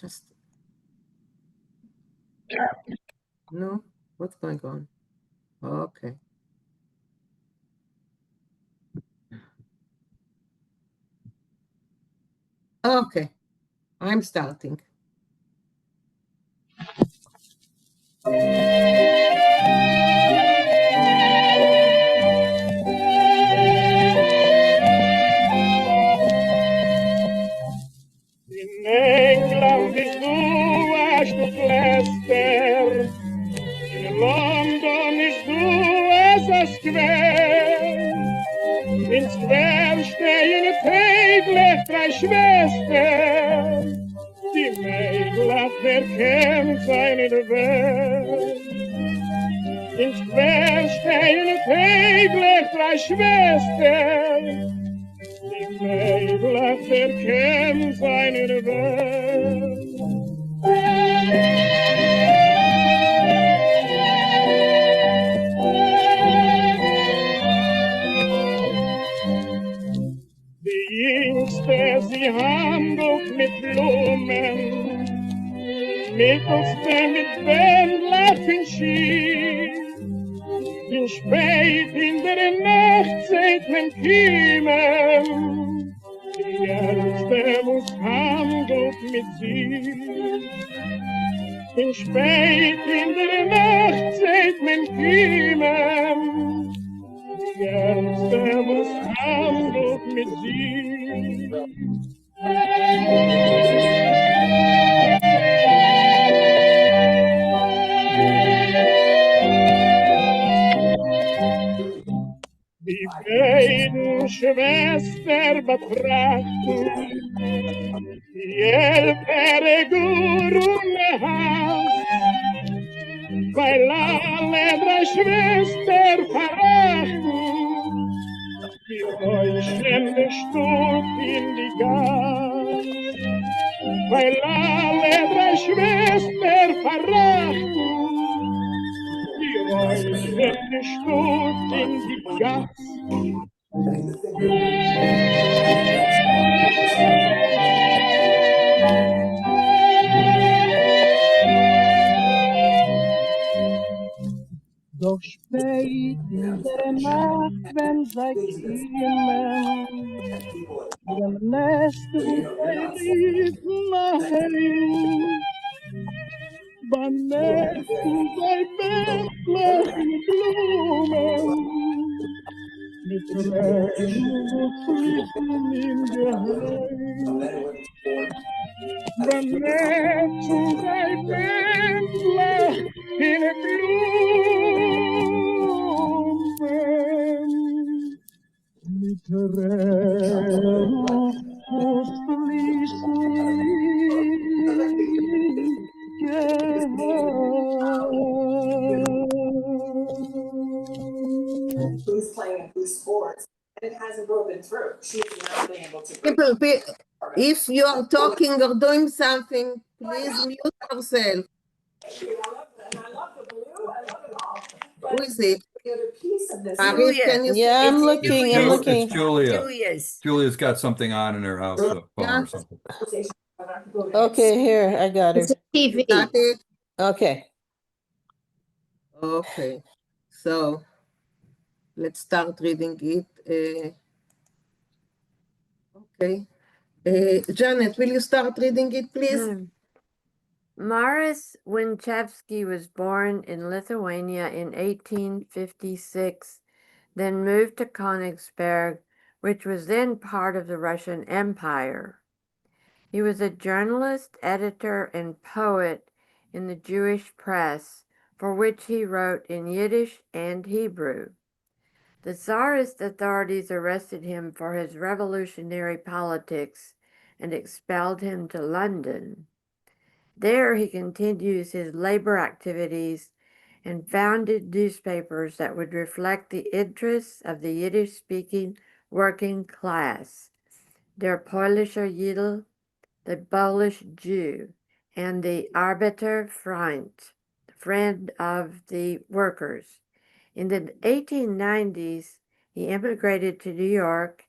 Just no. What's going on? Okay. Okay. I'm starting. In England bist du ein Stück Lester, in London bist du ein Square. In Square stehen täglich drei Schwestern, die Mägler verkennt seine Welt. In Square stehen täglich drei Schwestern, die Mägler verkennt seine Welt. Die Jüngste, sie handelt mit Blumen, Mittelste mit Bändlern Ski. In spät in der Nacht seht man Kiemen, die Älteste muss handelt mit sie. In spät in der Nacht seht man Kiemen, die Älteste muss handelt mit sie. Die beiden Schwestern betrachten die ältere Gurune Haus, weil alle drei Schwestern verachten, die räuschende Stub in die Gas. Weil alle drei Schwestern verachten, die räuschende Stub in die Gas. Doch spät in der Nacht, wenn sie kommen, dem Nest, wo sie riefen nachher hin, benetzen sie Bettler in Blumen, mit Tränen fließen im Geheim. Benetzen sie Bettler in Blumen, mit Tränen fließen im Geheim. Who's playing who's sports, and it hasn't broken through. She's not been able to. People, if you are talking or doing something, please mute yourself. I love the blue. I love it all. Who is it? The other piece of this. Maris, can you Yeah, I'm see? looking. I'm looking. It's Julia. Julia's. Julia's got something on in her house, a phone or something. Okay, here I got her. It's a TV. Got it? Okay. Okay. So let's start reading it. Okay. Janet, will you start reading it, please? Maris Winchevsky was born in Lithuania in 1856, then moved to Königsberg, which was then part of the Russian Empire. He was a journalist, editor, and poet in the Jewish press, for which he wrote in Yiddish and Hebrew. The Tsarist authorities arrested him for his revolutionary politics and expelled him to London. There he continues his labor activities and founded newspapers that would reflect the interests of the Yiddish-speaking working class, Der Polnischer Jidl, the Polish Jew, and the Arbeiterfreund, the friend of the workers. In the 1890s, he immigrated to New York,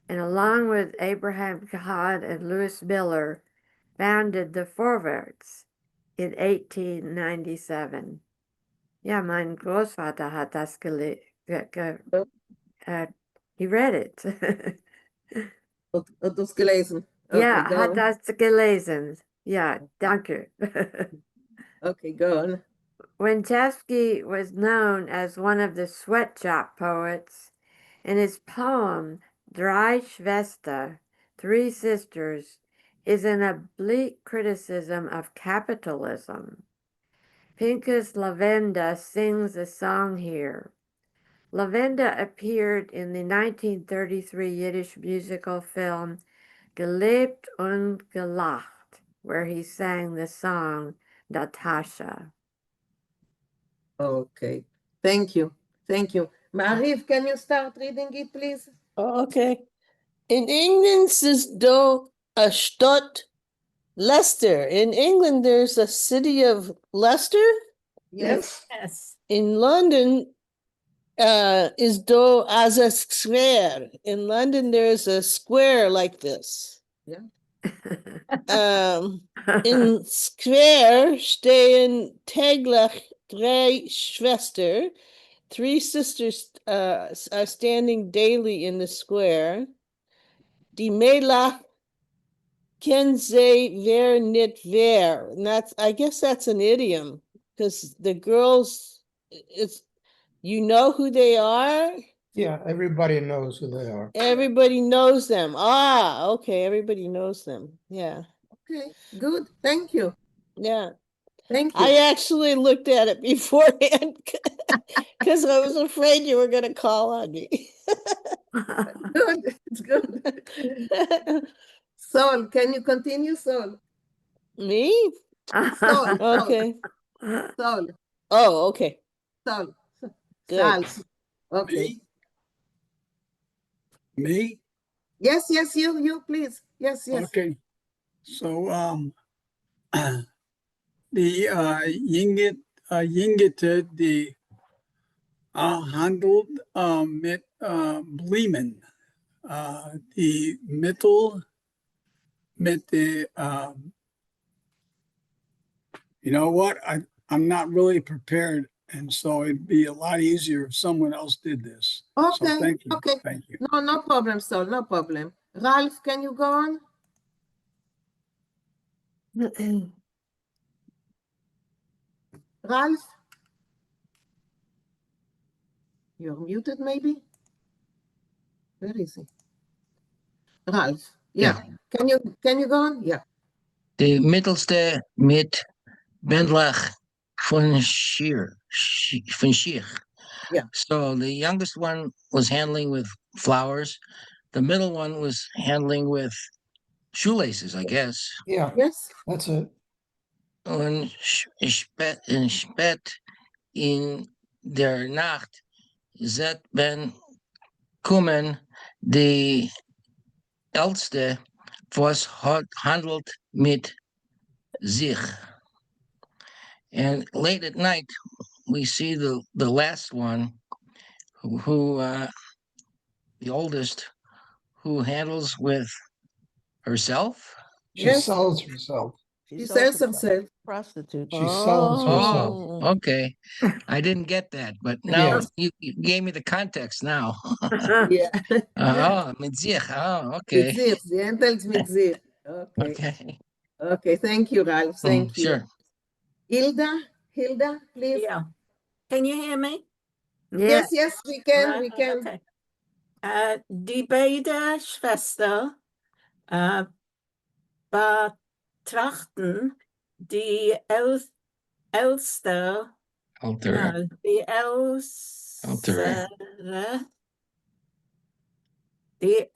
and along with Abraham Kahn and Louis Miller, founded the Vorwärts in 1897. Ja, mein Großvater hat das he read it. Hat das gelesen? Ja, Okay, go hat on. das gelesen. Ja, danke. Okay, go on. When Chevsky was known as one of the sweatshop poets, and his poem Drei Schwester, Three Sisters, is an oblique criticism of capitalism. Pinchas Lavenda sings a song here. Lavenda appeared in the 1933 Yiddish musical film Gelebt und Gelacht, where he sang the song Natasha. Okay, thank you. Thank you. Mariv, can you start reading it, please? Okay. In England, is do a Stadt Leicester. In England, there's a city of Leicester. Yes. Yes. In London, is do as a square. In London, there's a square like this. In square stehen täglich drei Schwester. Three sisters are standing daily in the square. Die Mädchen kennen sie wer nicht wer. And that's, I guess that's an idiom, because the girls, it's, you know who they are. Yeah, everybody knows who they are. Everybody knows them. Ah, okay, everybody knows them. Yeah, Okay, good. Thank you. yeah. Thank you. I actually looked at it beforehand because I was afraid you were going to call on me. Good. It's good. Sol, can you continue, Sol? Me? Sol. Okay. Sol. Oh, okay. Sol. Good. Ralph. Okay. Me? Yes, you, please. Yes. Okay. So, die Yingite, die handelt mit Blemen. Die Mittel mit the, you know what? I'm not really prepared. And so it'd be a lot easier if someone else did this. Okay. So thank you. Okay. Thank you. No problem, Sol. No problem. Ralph, can you go on? Ralph? You're muted, maybe? Where is he? Ralph. Yeah. Can you go on? Yeah. De middelste met Bendlach van Schier. Yeah. So the youngest one was handling with flowers. The middle one was handling with shoelaces, I guess. Yeah, Yes. that's it. Und spät in der Nacht zet ben kommen die Älteste, was handelt mit sich. And late at night, we see the last one, who the oldest, who handles with herself. She Yes. sells herself. She sells herself. Prostitute. She sells herself. Oh, okay. I didn't get that, but now you gave me the context now. Yeah. Oh, mit sich. Oh, okay. Mit sich. Sie handelt mit sich. Okay. Okay. Okay. Thank you, Ralph. Thank you. Sure. Hilda, please. Yeah. Can you hear me? Yes, we can. Right, We can. Okay. Die beiden Schwestern betrachten die älteste, Alter. die ältere, die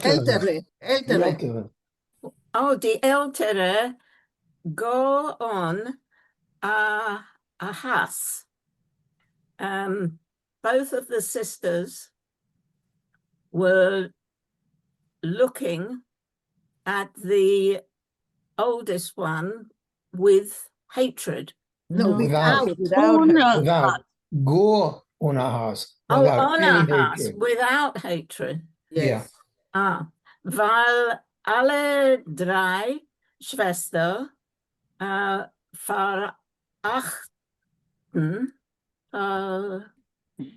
ältere, Ältere. die ältere go on a house. Both of the sisters were looking at the oldest one with hatred. No, Without. without. Go on a house. On Without a any house hatred. without hatred. Yes. Weil alle drei Schwestern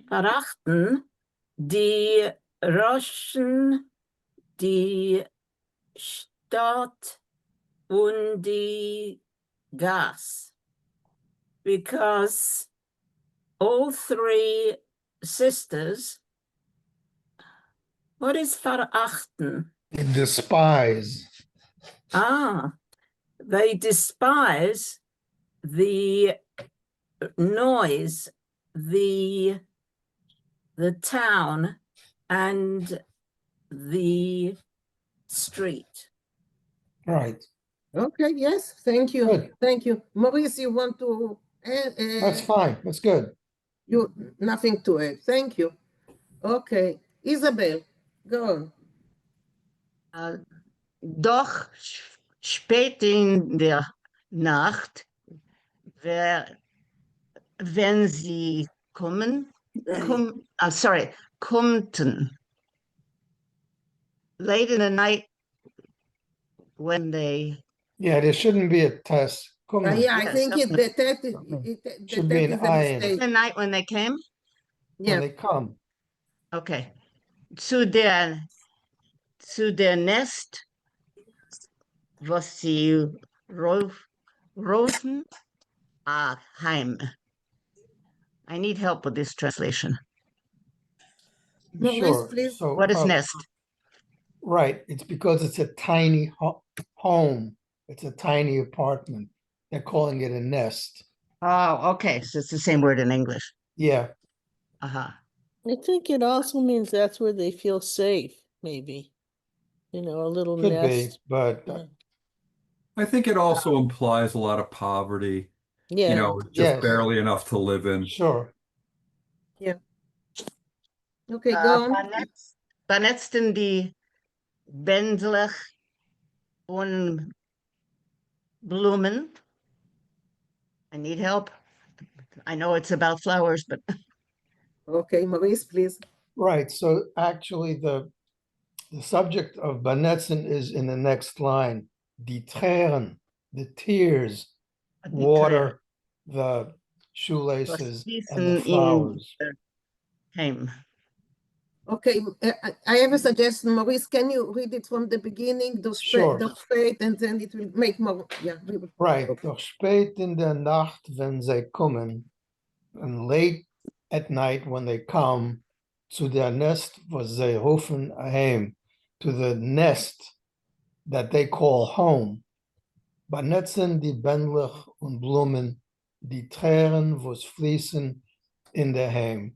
verachten die Roschen, die Stadt und die Gas, because all three sisters, what is verachten? Despise. They despise the noise, the town, and the street. Right. Okay, yes, thank you. Good. Thank you. Maurice, you want to That's fine. That's good. you nothing to add. Thank you. Okay. Isabel, go on. Doch spät in der Nacht, wenn sie kommten. Late in the night when they. Yeah, there shouldn't be a test. Come on. Yeah, I Yes, think okay. the Should that be is an a I in it. mistake. The night when they came? When Yeah. they come. Okay. Zu der Nest, was sie rufen, heim. I need help with this translation. Maurice, Sure. please. So, What is nest? right. It's because it's a tiny home. It's a tiny apartment. They're calling it a nest. Oh, okay. So it's the same word in English. Yeah. Uh-huh. I think it also means that's where they feel safe, maybe. You know, a little Could be, nest. but Yeah. I think it also implies a lot of poverty, Yeah. you know, just Yes. barely enough to live in. sure. Yeah. Okay, go on. Benetzten die Bändler und Blumen. I need help. I know it's about flowers, but Okay, Maurice, please. Right. So actually the subject of Benetzen is in the next line. Die Tränen, the tears, water, the shoelaces, and the flowers. Heim. Okay, I have a suggestion, Maurice. Can you read it from the beginning? Sure. Doch spät, and then it will make more. Yeah. Right. Okay. Doch spät in der Nacht, wenn sie kommen, and late at night when they come, zu der Nest, was sie rufen heim, to the nest that they call home. Benetzen die Bändler und Blumen, die Tränen, was fließen in der Heim.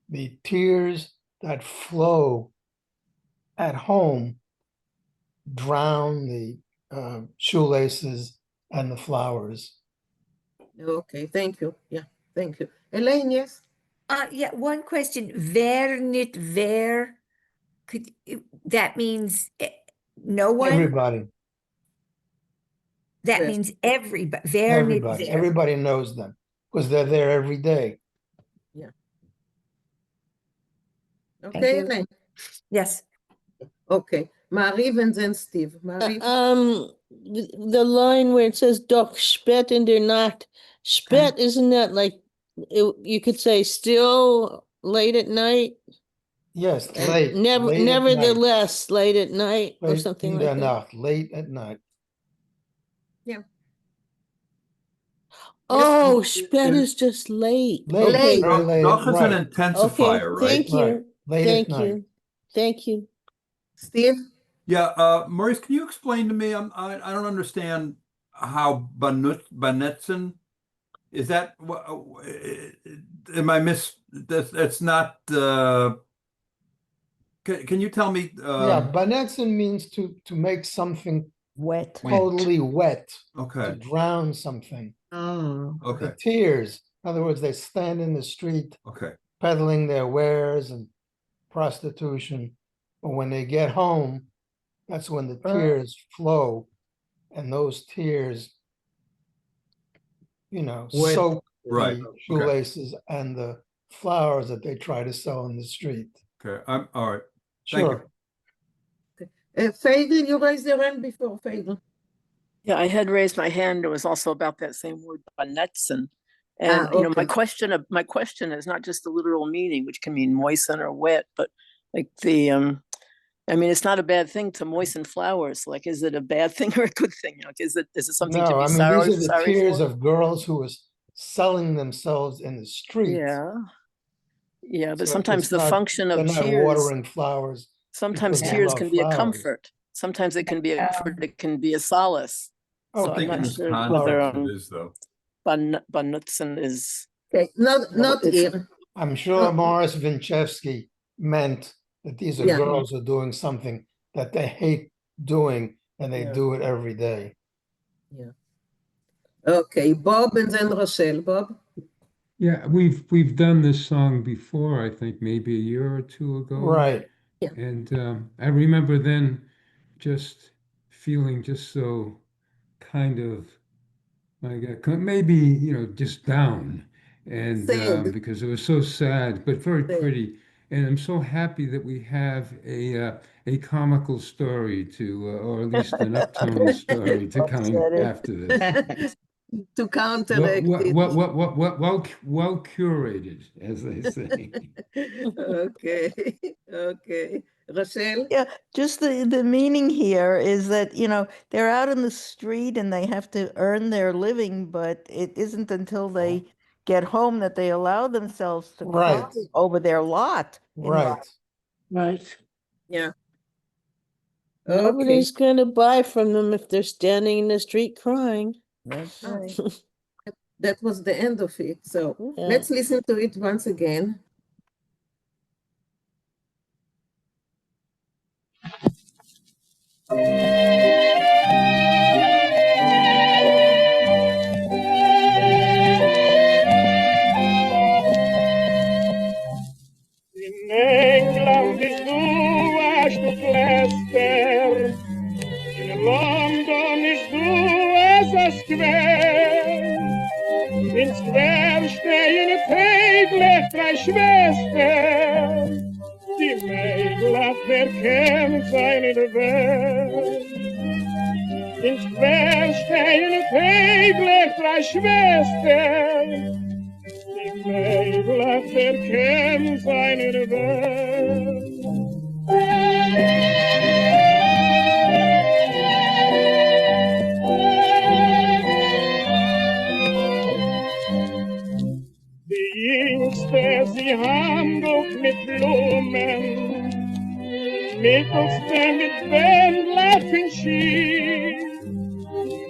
The tears that flow at home drown the shoelaces and the flowers. Okay, thank you. Yeah, thank you. Elaine, yes? Yeah, one question. Wer nicht wer, that means no one? Everybody, That Yes. means everybody. Wer nicht everybody, wer. everybody knows them because they're there every day. Okay, you. Elaine. Yes. Okay. Marie and then Steve. Marie. The line where it says doch spät in der Nacht, spät, isn't that like, you could say still late at night? Yes, And late, late at night. nevertheless, late at night or Late something in like der that. Nacht, late at night. Yeah. Oh, Yes, spät is just late. Late, Okay, very late, Doch is an right, intensifier, right? thank Right. you, Late at thank night. you, thank you. Steve. Yeah, Maurice, can you explain to me? I don't understand how Benetzen is that? Am I It's not. Can you tell me? Yeah, Benetzen means to make something Wet. totally wet, to Okay. drown something. Oh. Okay. The tears, in other words, they stand in the street Okay. peddling their wares and prostitution. But when they get home, that's when the tears flow. And those tears, you know, Wet. soak Right. the Okay. shoelaces and the flowers that they try to sell in the street. Okay. I'm all right. Thank Sure. Vinkl, you raised your hand before, Vinkl. Yeah, I had raised my hand. It was also about that same word, banetzen. And you know, Okay. my question is not just the literal meaning, which can mean moisten or wet, but like the I mean, it's not a bad thing to moisten flowers. Like, is it a bad thing or a good thing? Like, is it something to No, be I mean, these are the sorry tears for? of girls who was selling themselves in the street. Yeah. Yeah, but So sometimes it's the not, function they're of not tears, watering flowers sometimes because they tears love can be a flowers. comfort. Sometimes it can be a comfort, it can be a solace. So Okay. I'm not In this sure context, whether it is though. banutzen is Okay, not it's here. I'm sure Morris Vinchevsky meant that these are Yeah. girls who are doing something that they hate doing and they Yeah. do it every day. Yeah. Okay, Bob and then Rochelle. Bob? Yeah, we've done this song before, I think maybe a year or two ago. Right. Yeah. And I remember then just feeling just so kind of like maybe, you know, just down. And Sad. because it was so sad, but very Sad. pretty. And I'm so happy that we have a comical story to, or at least an uptone story to come after this. To counteract it. Well curated, as they say. Okay, okay. Rochelle? Yeah, just the meaning here is that, you know, they're out in the street and they have to earn their living, but it isn't until they get home that they allow themselves to cry Right. over their lot in life. Right. Right. Yeah. Okay. Nobody's gonna buy from them if they're standing in the street crying. That's Ah. right. That was the end of it. So Yeah. let's listen to it once again. In England is du a Stück Leicester, in London is du as a Square. In Square stehen täglich drei Schwestern, die Mädel hat wer kennt seine Welt. In Square stehen täglich drei Schwestern, die Mädel hat wer kennt seine Welt. Die Jüngste, sie handelt mit Blumen, Mittelste mit Wendlachen schief.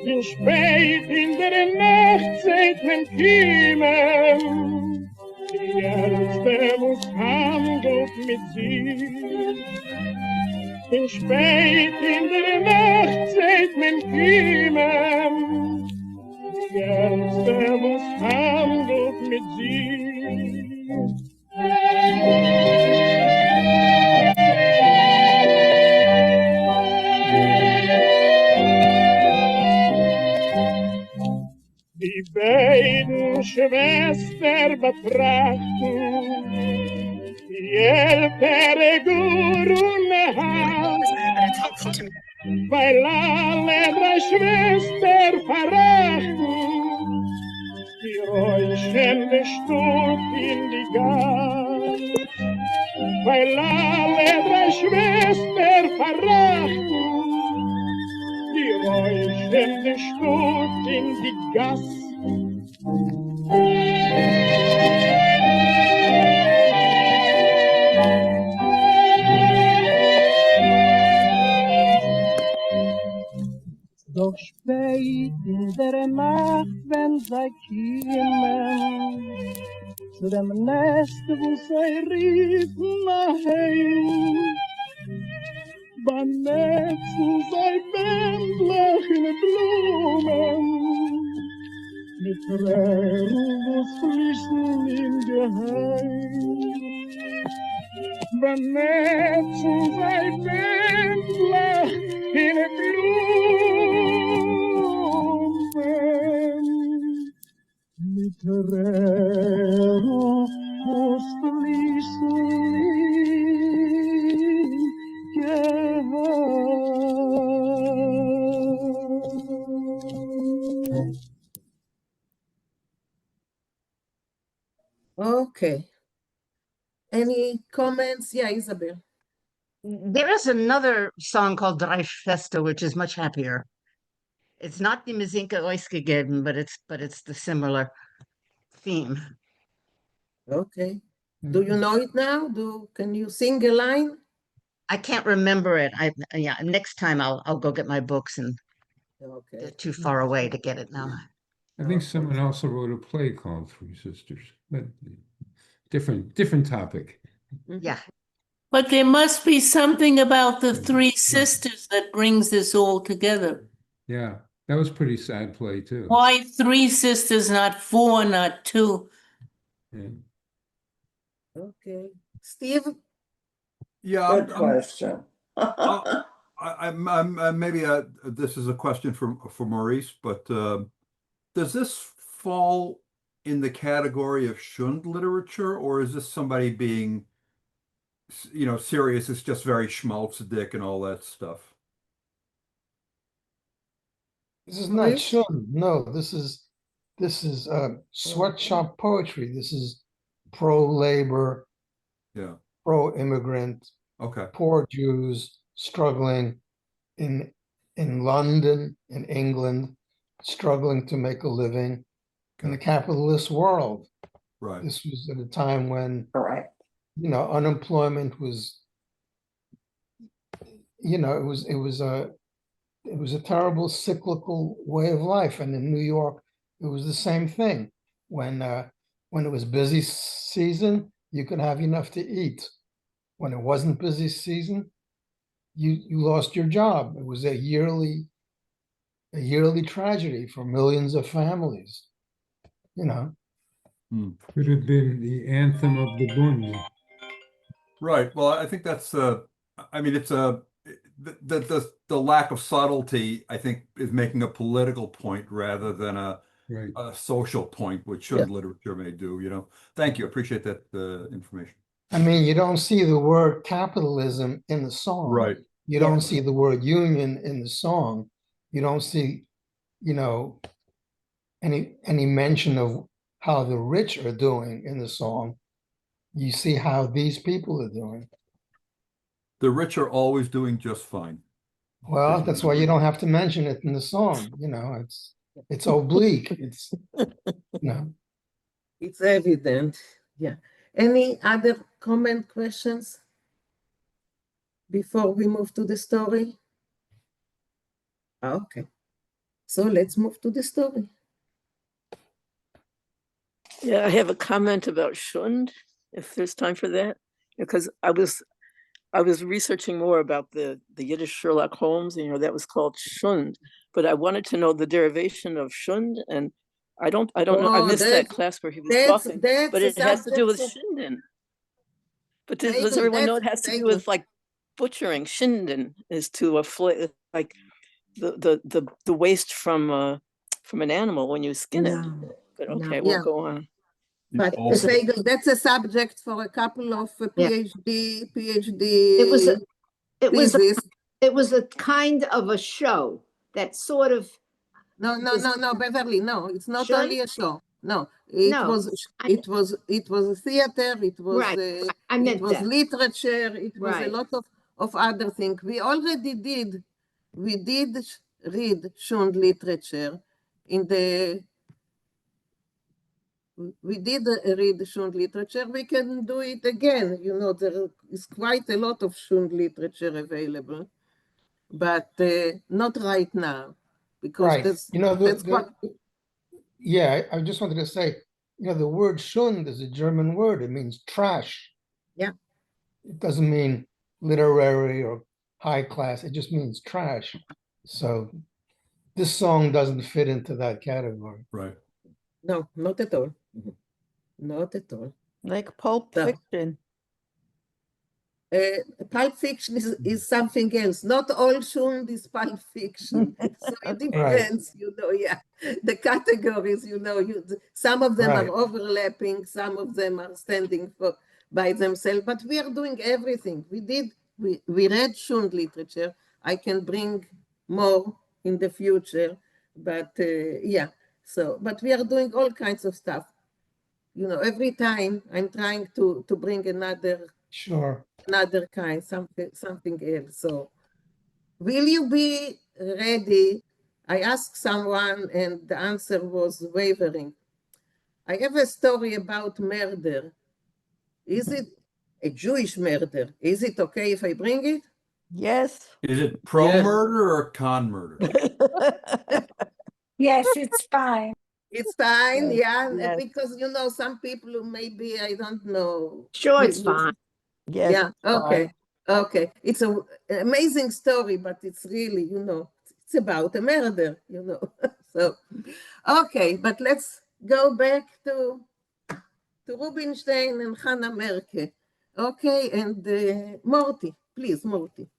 In spät in der Nacht seht man kommen, die Älteste muss handelt mit sie. In spät in der Nacht seht man kommen, die Älteste muss handelt mit sie. Die beiden Schwestern betrachten die ältere Gurune Hand, weil alle drei Schwestern verrachten, die räuschende Stut in die Gas. Weil alle drei Schwestern verrachten, die räuschende Stut in die Gas. Doch spät in der Nacht, wenn sie kommen, zu dem Nest, wo sie riefen nach Heim, benetzen sie Bändlach in Blumen, mit Tränen, wo fließen im Geheim. Benetzen sie Bändlach in Blumen, mit Tränen, wo fließen im Geheim. Okay. Any comments? Yeah, Isabel. There is another song called Drei Schwester, which is much happier. It's not the Mazinka Oisgegeben, but it's the similar theme. Okay. Do you know it now? Can you sing a line? I can't remember it. Yeah, next time I'll go get my books, and Okay. they're too far away to get it now. I think someone also wrote a play called Three Sisters, but different topic. Yeah. But there must be something about the three sisters that brings this all together. Yeah, that was pretty sad play too. Why three sisters, not four, not two? Yeah. Okay. Steve? Yeah, Good question. maybe this is a question for Maurice, but does this fall in the category of Schund literature, or is this somebody being, serious? It's just very schmaltz-dick and all that stuff. This is not Shun. No, this is sweatshop poetry. This is pro-labor, Yeah. pro-immigrant, Okay. poor Jews struggling in London, in England, struggling to make a living in the capitalist world. Right. This was at a time when, Correct. unemployment was, it was a terrible cyclical way of life. And in New York, it was the same thing. When it was busy season, you could have enough to eat. When it wasn't busy season, you lost your job. It was a yearly tragedy for millions of families. Could have been the anthem of the Bund. Right. Well, I think that's it's the lack of subtlety, I think, is making a political point rather than a social point, which Schund literature may do, Thank you. Appreciate that information. I mean, you don't see the word capitalism in the song. Right. You don't see the word union in the song. You don't see, any mention of how the rich are doing in the song. You see how these people are doing. The rich are always doing just fine. Well, that's why you don't have to mention it in the song. It's oblique. It's It's evident. Yeah. Any other questions before we move to the story? Okay. So let's move to the story. Yeah, I have a comment about Schund, if there's time for that, because I was researching more about the Yiddish Sherlock Holmes, that was called Schund, but I wanted to know the derivation of Schund, and I don't know. I missed that class where he was talking, but it has to do with Schinden. But does everyone know it has to do with like butchering? Schinden is to like the waste from an animal when you skin it. But okay, we'll go on. But that's a subject for a couple of PhD. It was a kind of a show that sort of. No, Beverly. No, it's not only a show. No, it was a theater. It was it was literature. It was a lot of other things. We already did. We did read Schund literature in the. We did read Schund literature. We can do it again. There is quite a lot of Schund literature available, but not right now, because that's quite. I just wanted to say, the word Schund is a German word. It means trash. Yeah. It doesn't mean literary or high class. It just means trash. So this song doesn't fit into that category. Right. No, not at all. Not at all. Like Pulp Fiction. Pulp Fiction is something else. Not all Schund is Pulp Fiction. So it depends, the categories, some of them are overlapping, some of them are standing by themselves, but we are doing everything. We read Schund literature. I can bring more in the future, But yeah, so, but we are doing all kinds of stuff. You know, every time I'm trying to bring another kind, something else. So will you be ready? I asked someone and the answer was wavering. I have a story about murder. Is it a Jewish murder? Is it okay if I bring it? Yes. Is it pro-murder or con murder? Yes, it's fine. It's fine, Yes. yeah, because you know, some people who maybe, I don't know. Sure, it's fine. Yes. Yeah, okay, okay. It's an amazing story, but it's really, you know, it's about a murder, you know. So, okay, but let's go back to Rubinstein and Hannah Merke. Okay, and Morty, please, Morty.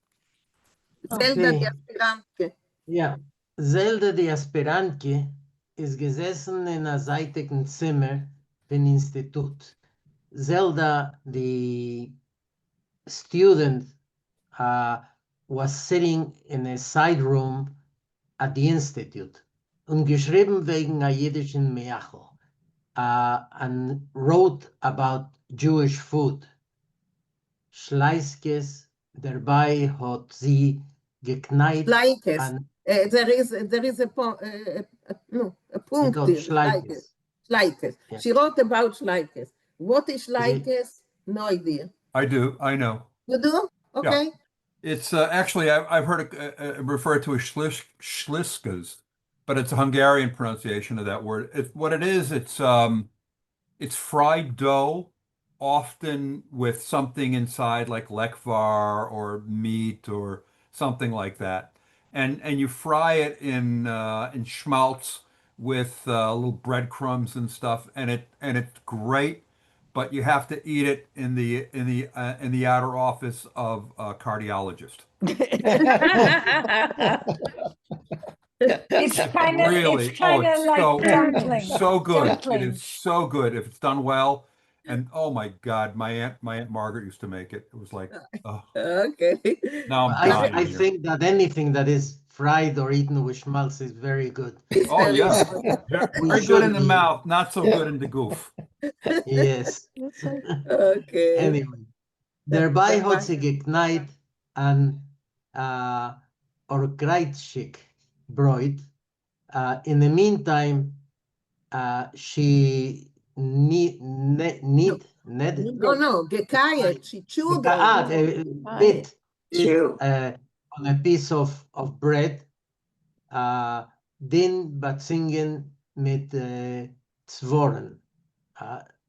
Zelda die Okay. Aspirantke. Ja, Zelda die Aspirantke ist gesessen in einem seitigen Zimmer vom Institut. Zelda, the student, was sitting in a side room at the Institute und geschrieben wegen a jiddischen Meachel and wrote about Jewish food. Schleiskes, dabei hat sie gekneit. Schleikes. There is a punkt here. Schleikes. Schleikes. Yeah. She wrote about Schleikes. What is Schleikes? No idea. I do. I know. You do? Okay. Yeah. It's actually, I've heard it referred to as schliskas, but it's a Hungarian pronunciation of that word. What it is, it's fried dough, often with something inside like lekvar or meat or something like that. And you fry it in schmaltz with little breadcrumbs and stuff, and it's great, but you have to eat it in the outer office of a cardiologist. It's kind of Really, it's kind of like dumplings. so good. Dumplings. It is so good if it's done well. And oh my God, my aunt Margaret used to make it. It was like, oh. Okay. Now I'm dying. I think that anything that is fried or eaten with schmaltz is very good. Oh yeah, very good in the mouth, not so good in the goof. Yes. Okay. Anyway, dabei hat sie gekneit an Orkreitschik Bräut. In the meantime, she gekayet. She chewed bit on a piece of bread. Din batzingen mit zworen.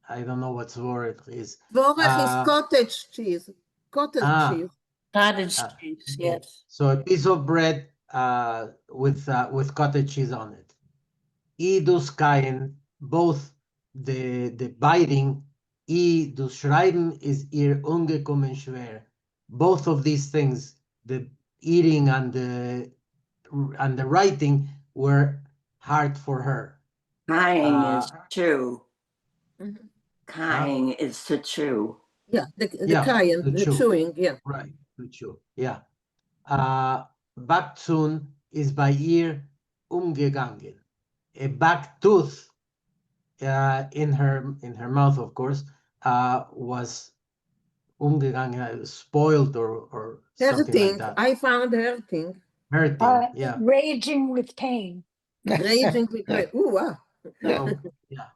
I don't know what zworech is. Zworech is cottage cheese. Cottage cheese. Cottage cheese, yes. So a piece of bread with cottage cheese on it. Dus kaien, both the biting, dus schreiben is ihr ungekommen schwer. Both of these things, the eating and the writing, were hard for her. Crying is true. Crying is to chew. Yeah, the chewing, yeah. Right, to chew, yeah. Backzun is by ihr umgegangen. A back tooth in her mouth, of course, was umgegangen, spoiled or something like that. I found hurting. Hurting, yeah. Raging with pain. Raging with pain. Ooh, wow. Ja.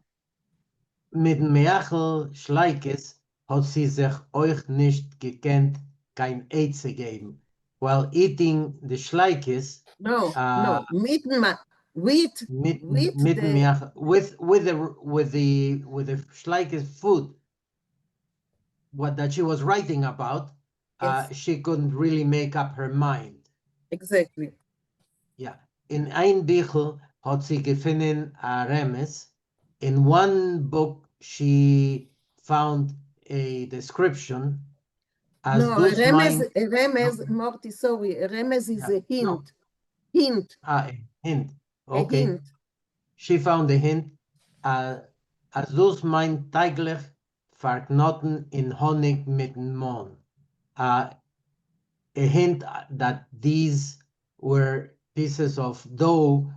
Mit Meachel Schleikes hat sie sich euch nicht gekannt, kein Eid zu geben. While eating the Schleikes, no, with the Schleikes food, what that she was writing about, yes. She couldn't really make up her mind. Exactly. Yeah. In ein Bichel hat sie gefunden a Remes. In one book, she found a description as no, a remes, Morty, sorry, a remes is a hint. No. Hint. A hint. Okay. A hint. She found a hint. As dus mein täglich verknoten in Honig mit Mohn. A hint that these were pieces of dough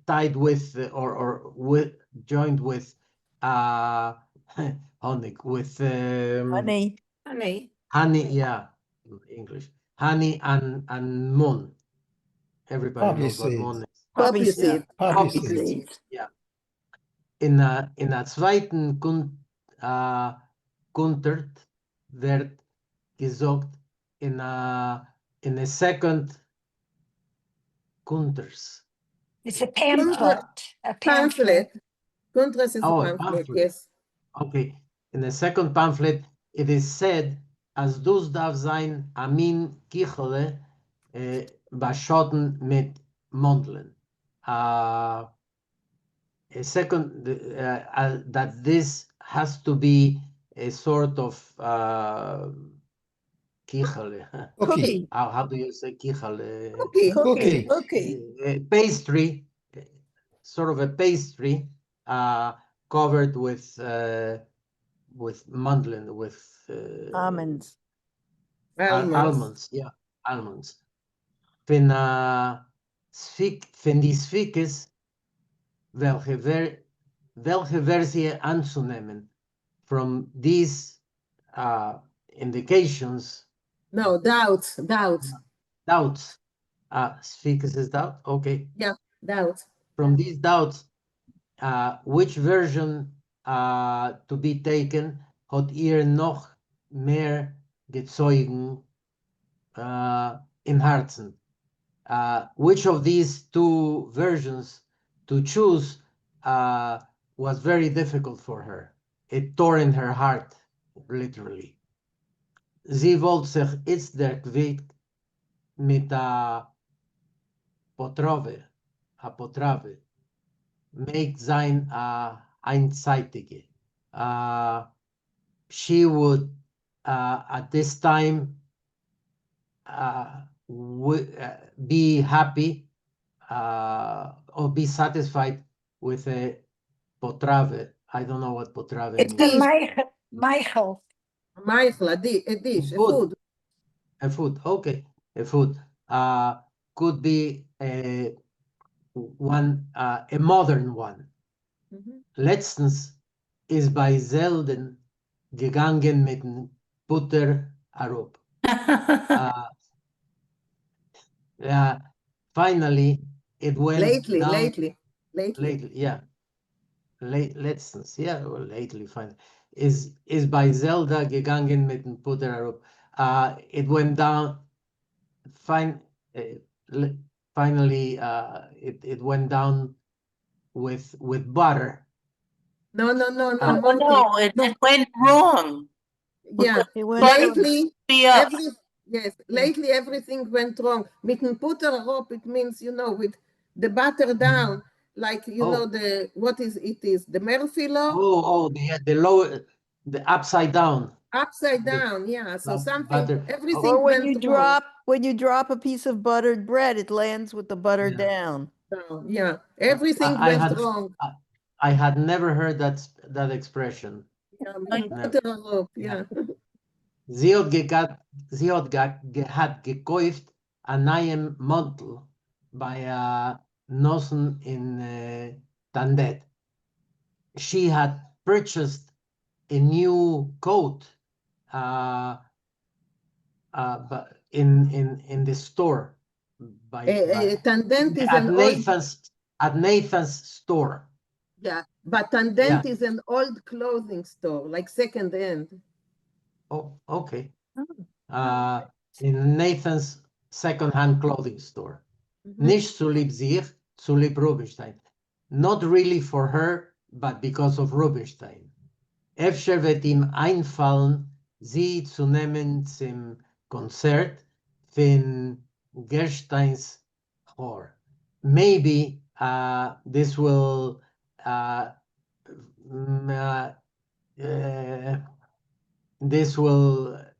tied with or with joined with honey with Honey. honey, yeah, English honey and moon. Everybody Poppy knows what seeds. moon is. Poppy Yeah, seed. Poppy seeds. yeah. In der zweiten Kontert wird gesagt in a second Kunters. It's a pamphlet. A Pamphlet. pamphlet. Contrast is a Oh, a pamphlet, pamphlet. yes. Okay. In the second pamphlet, it is said, as dus darf sein amin kichele baschotten mit Mondeln. A second, that this has to be a sort of kichele. Cookie. How do you say kichele? Cookie. Pastry, sort of a pastry covered with mandlin, with Almonds. almonds. Yeah, almonds. Wenn die Sphinkes, welche Versie anzunehmen from these indications. No, doubts. Doubts. Sphinkes is doubt? Okay. Yeah, doubts. From these doubts, which version to be taken, hat ihr noch mehr gezeugen im Herzen? Which of these two versions to choose was very difficult for her. It tore in her heart, literally. Sie wollte sich jetzt der Quick mit a Potrove, make sein einseitige. She would at this time be happy or be satisfied with a potrave. I don't know what potrave means. Michael. A dish, a food. A food, okay, a food. Could be a modern one. Letztens ist bei Selden gegangen mit Butter Arop. Finally, it went down. Lately, yeah. Letztens, yeah, or lately, fine. Is bei Zelda gegangen mit Butter Arop. It went down. Finally, it went down with butter. No, it went wrong. Yeah, lately everything went wrong. Mit dem Butter up, it means, with the butter down, like, know, what is it is, the Murphy law? The lower, the upside down. Upside down, yeah. So everything Or when went you wrong. when you drop a piece of buttered bread, it lands with the butter down. Yeah, everything went wrong. I had never heard that expression. Yeah, mit Butter up, yeah. Sie hat gekauft einen neuen Mantel bei Nossen in Tandet. She had purchased a new coat in the store Tandent is at Nathan's store. Yeah, but Tandent is an old clothing store, like second hand. Oh, okay. In Nathan's second-hand clothing store. Nicht zu lieb sich, zu lieb Rubinstein. Not really for her, but because of Rubinstein. Efter wird ihm einfallen, sie zu nehmen zum Konzert von Gersteins Chor. Maybe this will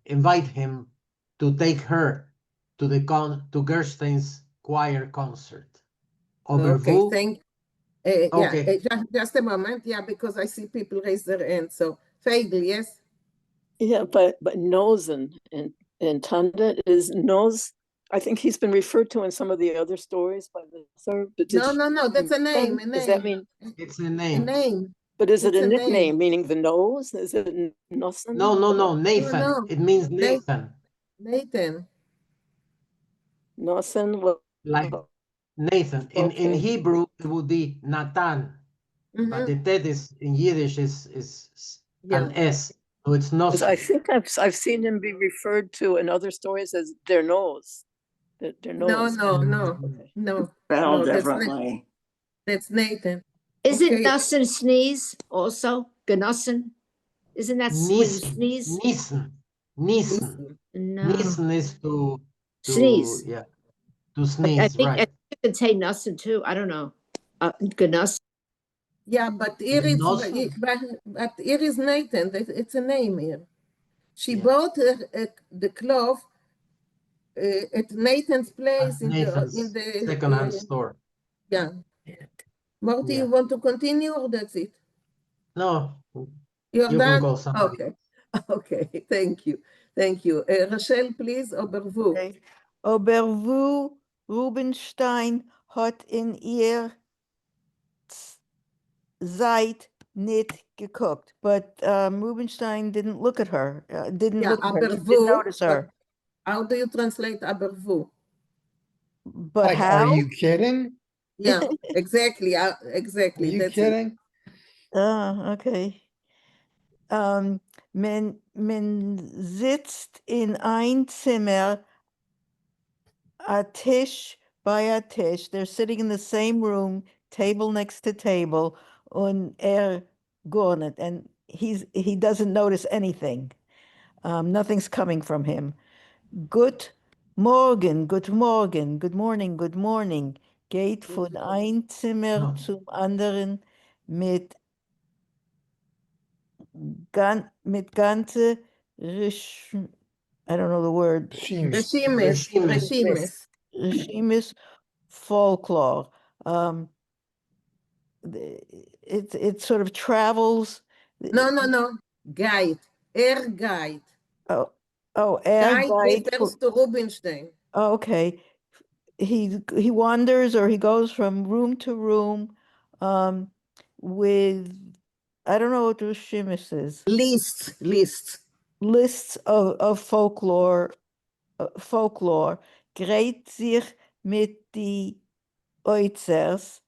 invite him to take her to Gerstein's choir concert. Okay, just a moment. Yeah, because I see people raise their hands. So Vinkl, yes. Yeah, but Nosen and Tanda is nose I think he's been referred to in some of the other stories by the author. But No, that's a name. Does that mean it's a A name? name. But is it It's a a name. nickname, meaning the nose? Is it Nossen? No, Nathan. No. It means Nathan. Nathan. Nossen. Well, Like Nathan. In Okay. Hebrew, it would be Natan. But the ted is in Yiddish is an S. So it's Because I Nosen. think I've seen him be referred to in other stories as their nose. Their No, nose. no. Spelled That's differently. That's Nathan. Isn't Okay. Nussen sneeze also? Genossen? Isn't that when you sneeze? Niesen. No. Niesen is to Sneeze. yeah, to I sneeze, think right? you can say Nussen too. I don't know. Genossen. Yeah, but here Genossen? but here is Nathan. It's a name here. She Yeah. bought the cloth at Nathan's place in Nathan's the secondhand store. Yeah. Marty, Yeah. you want to continue or that's it? No, You're you can done? call somebody. Okay. Okay, thank you. Thank you. Rochelle, please, Obervu. Okay. Obervu Rubenstein hat in ihr Zeit nicht geguckt, but Rubenstein didn't look at her, didn't look at her, didn't notice her. How do you translate Abervu? But like, how? are you kidding? Yeah, exactly. Exactly. Are you That's kidding? Okay. Man sitzt in ein Zimmer, a Tisch bei a Tisch. They're sitting in the same room, table next to table, und gar nicht. And he doesn't notice anything. Nothing's coming from him. Good morning, good morning, good morning, good morning. Geht von ein Zimmer zum anderen mit ganze I don't know the word. Regimes folklore. It sort of travels. No. Guide. Guide. Guide Guide refers to Rubinstein. Okay. He wanders or he goes from room to room with, I don't know what Rushimis is. Lists of folklore. Great sich mit die Oizers,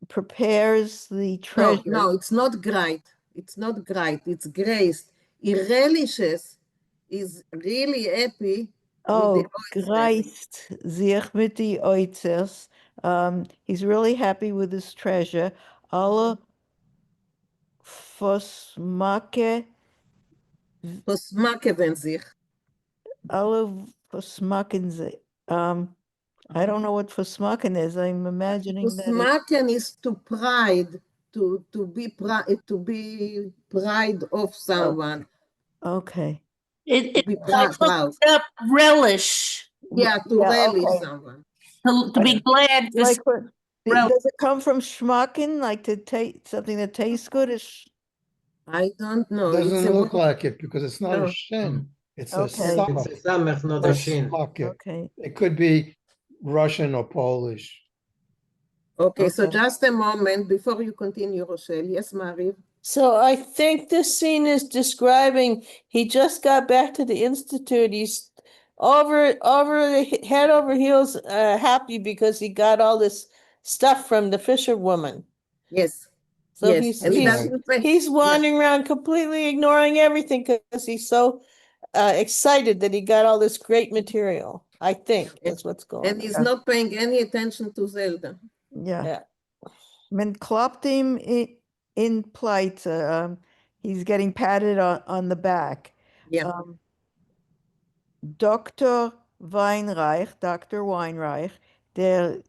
prepares the treasure. No, it's not great. It's not great. It's graced. He relishes, is really happy with the Greist sich mit die Oizers. He's really happy with his treasure. Alle Fosmake. Fosmaken sich. Alle Fosmaken sich. I don't know what Fosmaken is. I'm imagining that. Fosmaken is to pride, to be pride of someone. Okay. It's like looking up relish. Yeah, to relish someone. To be glad. Like, does it come from schmacken, like to taste something that tastes good? I don't know. Doesn't look like it because it's not a shin. It's a samach. It's a samach, not a shin. Okay. It could be Russian or Polish. Okay, so just a moment before you continue, Rochelle. Yes, Marie. So I think this scene is describing he just got back to the institute. He's head over heels happy because he got all this stuff from the fisherwoman. Yes. So yes. he's wandering around completely ignoring everything because he's so excited that he got all this great material. I think that's what's going on. And he's not paying any attention to Zelda. Yeah. Man kloppt him in pleite. He's getting patted on the back. Yeah. Dr. Weinreich, der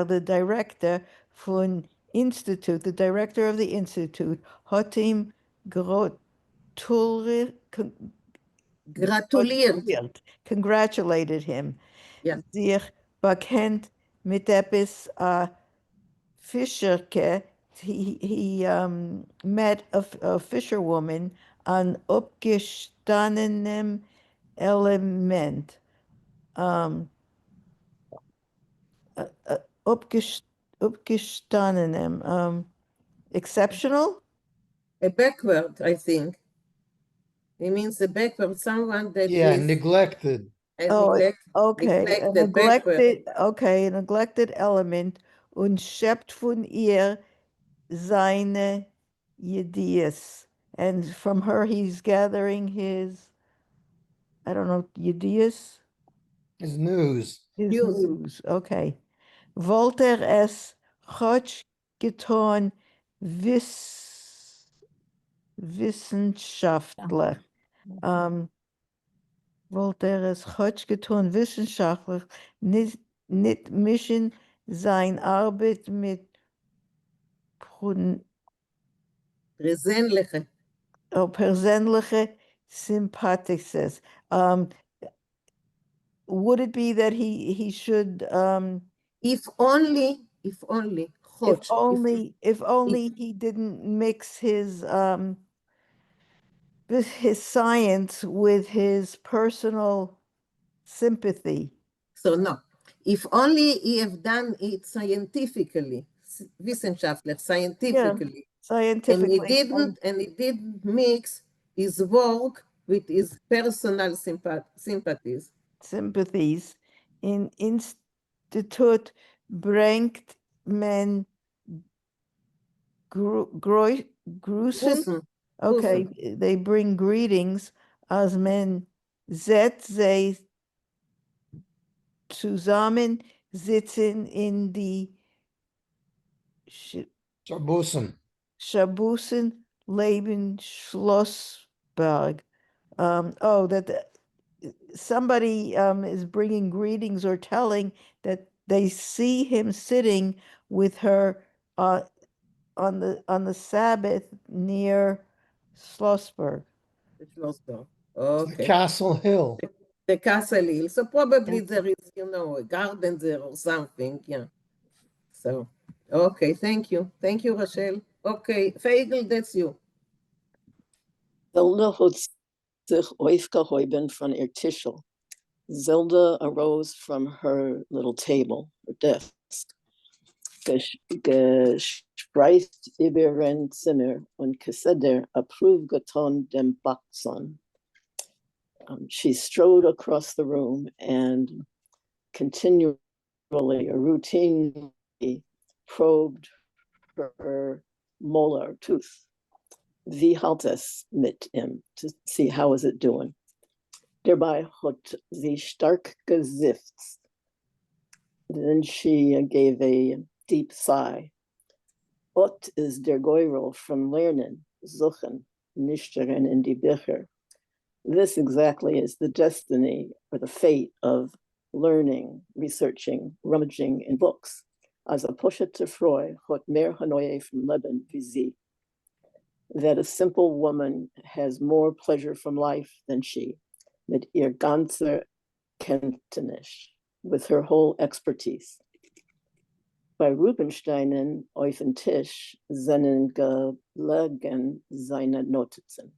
the director von Institute, the director of the Institute, hat ihm congratulated him. Yeah. Sich bekennt mit etwas Fischerke. He met a fisherwoman an abgestandenem element. Uppgestandenem. Exceptional? A backward, I think. It means a backward, someone that Yeah, is neglected. Okay, neglected, backward. okay, a neglected element und schept von ihr seine Ideas. And from her, he's gathering his, I don't know, Ideas? His news. His news, okay. Wollte es Gott getan wissenschaftlich. Wollte es Gott getan wissenschaftlich, nicht mischen sein Arbeit mit Persönliche. Persönliche Sympathies. Would it be that he should if only if only he didn't mix his science with his personal sympathy. So no, if only he have done it scientifically, wissenschaftlich, scientifically, scientifically, and he didn't mix his work with his personal sympathies. In Institut bringt man Grüßen. Okay, they bring greetings as men setzt sie zusammen sitzen in die Schabusen Leben Schlossberg. That somebody is bringing greetings or telling that they see him sitting with her on the Sabbath near Schlossberg. Schlossberg. Okay. The Castle Hill. The Castle Hill. So probably there is, a garden there or something. Yeah. So, okay. Thank you. Thank you, Rachel. Okay. Vinkl, that's you. Zelda had sich aufgehoben von ihr Tischel. Zelda arose from her little table, her desk, gespreist über ihren Zimmer und geseder approve getan dem Bachson. She strode across the room and continually or routinely probed her molar tooth. Wie halt es mit ihm, to see how is it doing. Dabei hat sie stark gesifzt. Then she gave a deep sigh. Ot is der Geurel from Lernen, Suchen, Nishteren in die Bücher. This exactly is the destiny or the fate of learning, researching, rummaging in books. As a Poshet to Freud, hot mehr Hanoye from Leben wie sie. That a simple woman has more pleasure from life than she, mit ihr ganzer Kenntnis, with her whole expertise. Bei Rubensteinen auf den Tisch seinen gelegen seine Notizen.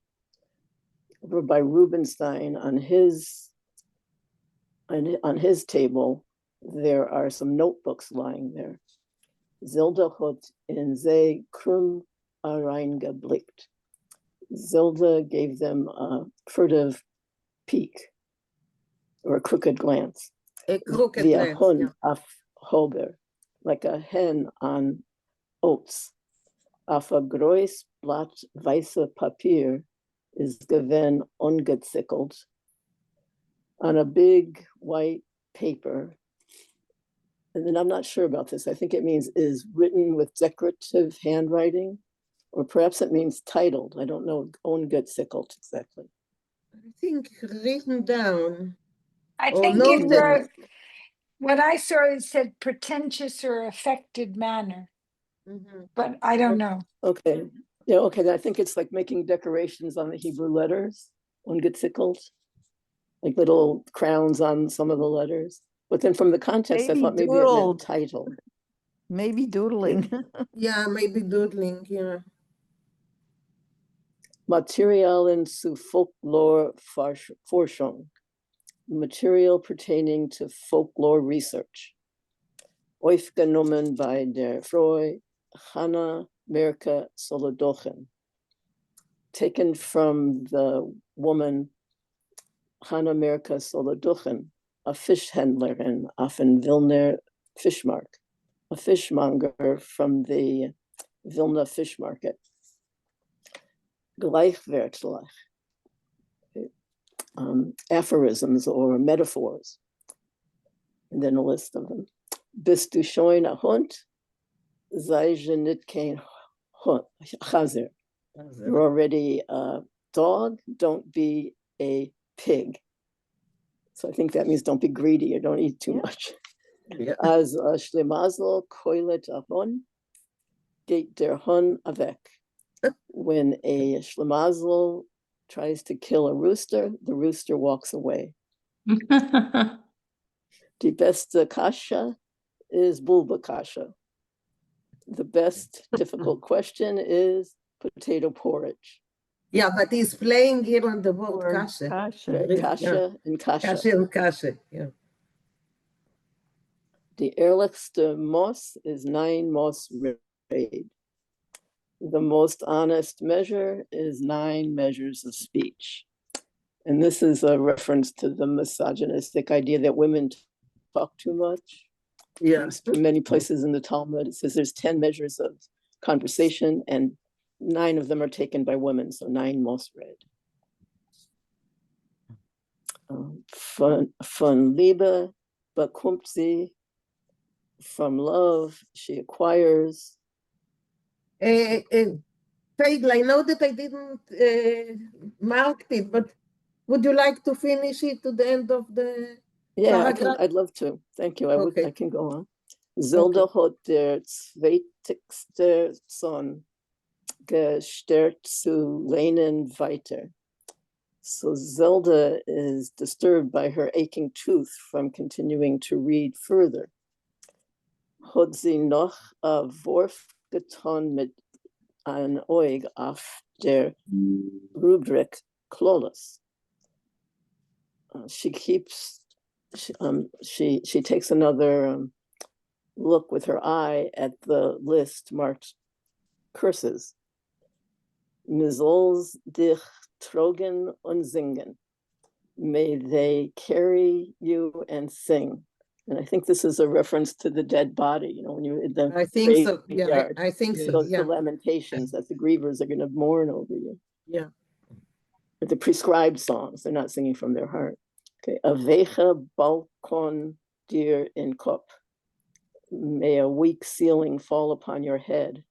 By Rubenstein on his table, there are some notebooks lying there. Zilda hat in ze krumm reingeblickt. Zilda gave them a furtive peek or a crooked glance. A crooked Via glance, Hund yeah. auf Hober, like a hen on oats. Auf a groß Blatt weiße Papier is given ungezickelt. On a big white paper, and then I'm not sure about this, I think it means is written with decorative handwriting, or perhaps it means titled. I don't know, ungezickelt exactly. I think written down. I or think it noted. wrote, what I saw, it said pretentious or affected manner, but I don't know. Okay, yeah, okay, I think it's like making decorations on the Hebrew letters, ungezickelt, like little crowns on some of the letters. But then from the context, Maybe I thought maybe it meant doodled. title. Maybe doodling. Yeah, maybe doodling, yeah. Materialien zu Folklore Forschung. material pertaining to folklore research. Aufgenommen by der Frau Hannah Merke Solodochen. Taken from the woman Hannah Merke Solodochen, a fishhändlerin auf den Wilner Fischmarkt, a fishmonger from the Vilna fish market. Gleichwertig, aphorisms or metaphors, and then a list of them. Bist du schon ein Hund? Sei je nicht kein Hund, Chazer. You're already a dog, don't be a pig. So I think that means don't be greedy or don't eat too much. As a Schlemazl koilet a Hund, geht der Hund weg. When a Schlemazl tries to kill a rooster, the rooster walks away. Die beste Kasha is Bulba Kasha. The best difficult question is potato porridge. Yeah, but he's playing here on the word kasha. Kasha and kasha. Kasha and kasha, yeah. The ehrlichste Moss is 9 Moss raid. The most honest measure is 9 measures of speech. And this is a reference to the misogynistic idea that women talk too much. Yeah. In many places in the Talmud, it says there's 10 measures of conversation and 9 of them are taken by women, so 9 most read. Von Liebe bekommt sie, from love she acquires. Feigl, I know that I didn't mark it, but would you like to finish it to the end of the paragraph? I'd love to. Thank you. I can go on. Zilda hat der zweitigste Sohn gestört zu lehnen weiter. So Zelda is disturbed by her aching tooth from continuing to read further. Hat sie noch a Wurf getan mit ein Oig auf der Rubrik Klolos. She takes another look with her eye at the list marked curses. Misols dich trogen und singen. May they carry you and sing. And I think this is a reference to the dead body, you know, when you're in the I think so. graveyard. Yeah, I think so. Those Yeah. the lamentations that the grievers are going to mourn over you. Yeah. But the prescribed songs, they're not singing from their heart. Okay. Avecha balkon dir in kop. May a weak ceiling fall upon your head.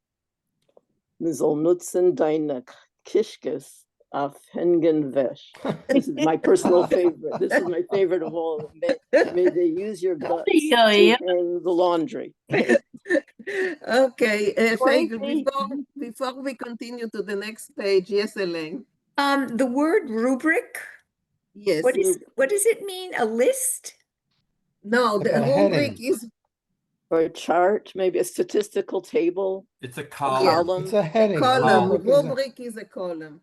Mizol nutzen deine kishkes auf hengen vesh. This is my personal favorite. This is my favorite of all of them. May they use your guts to hang the laundry. Okay, Feigl, before we continue to the next page, yes, Elaine. The word rubric. Yes. What does it mean? A list? No, Like the a rubric heading. is Or a chart, maybe a statistical table. It's a column. It's a heading. column. A Rubric is a column.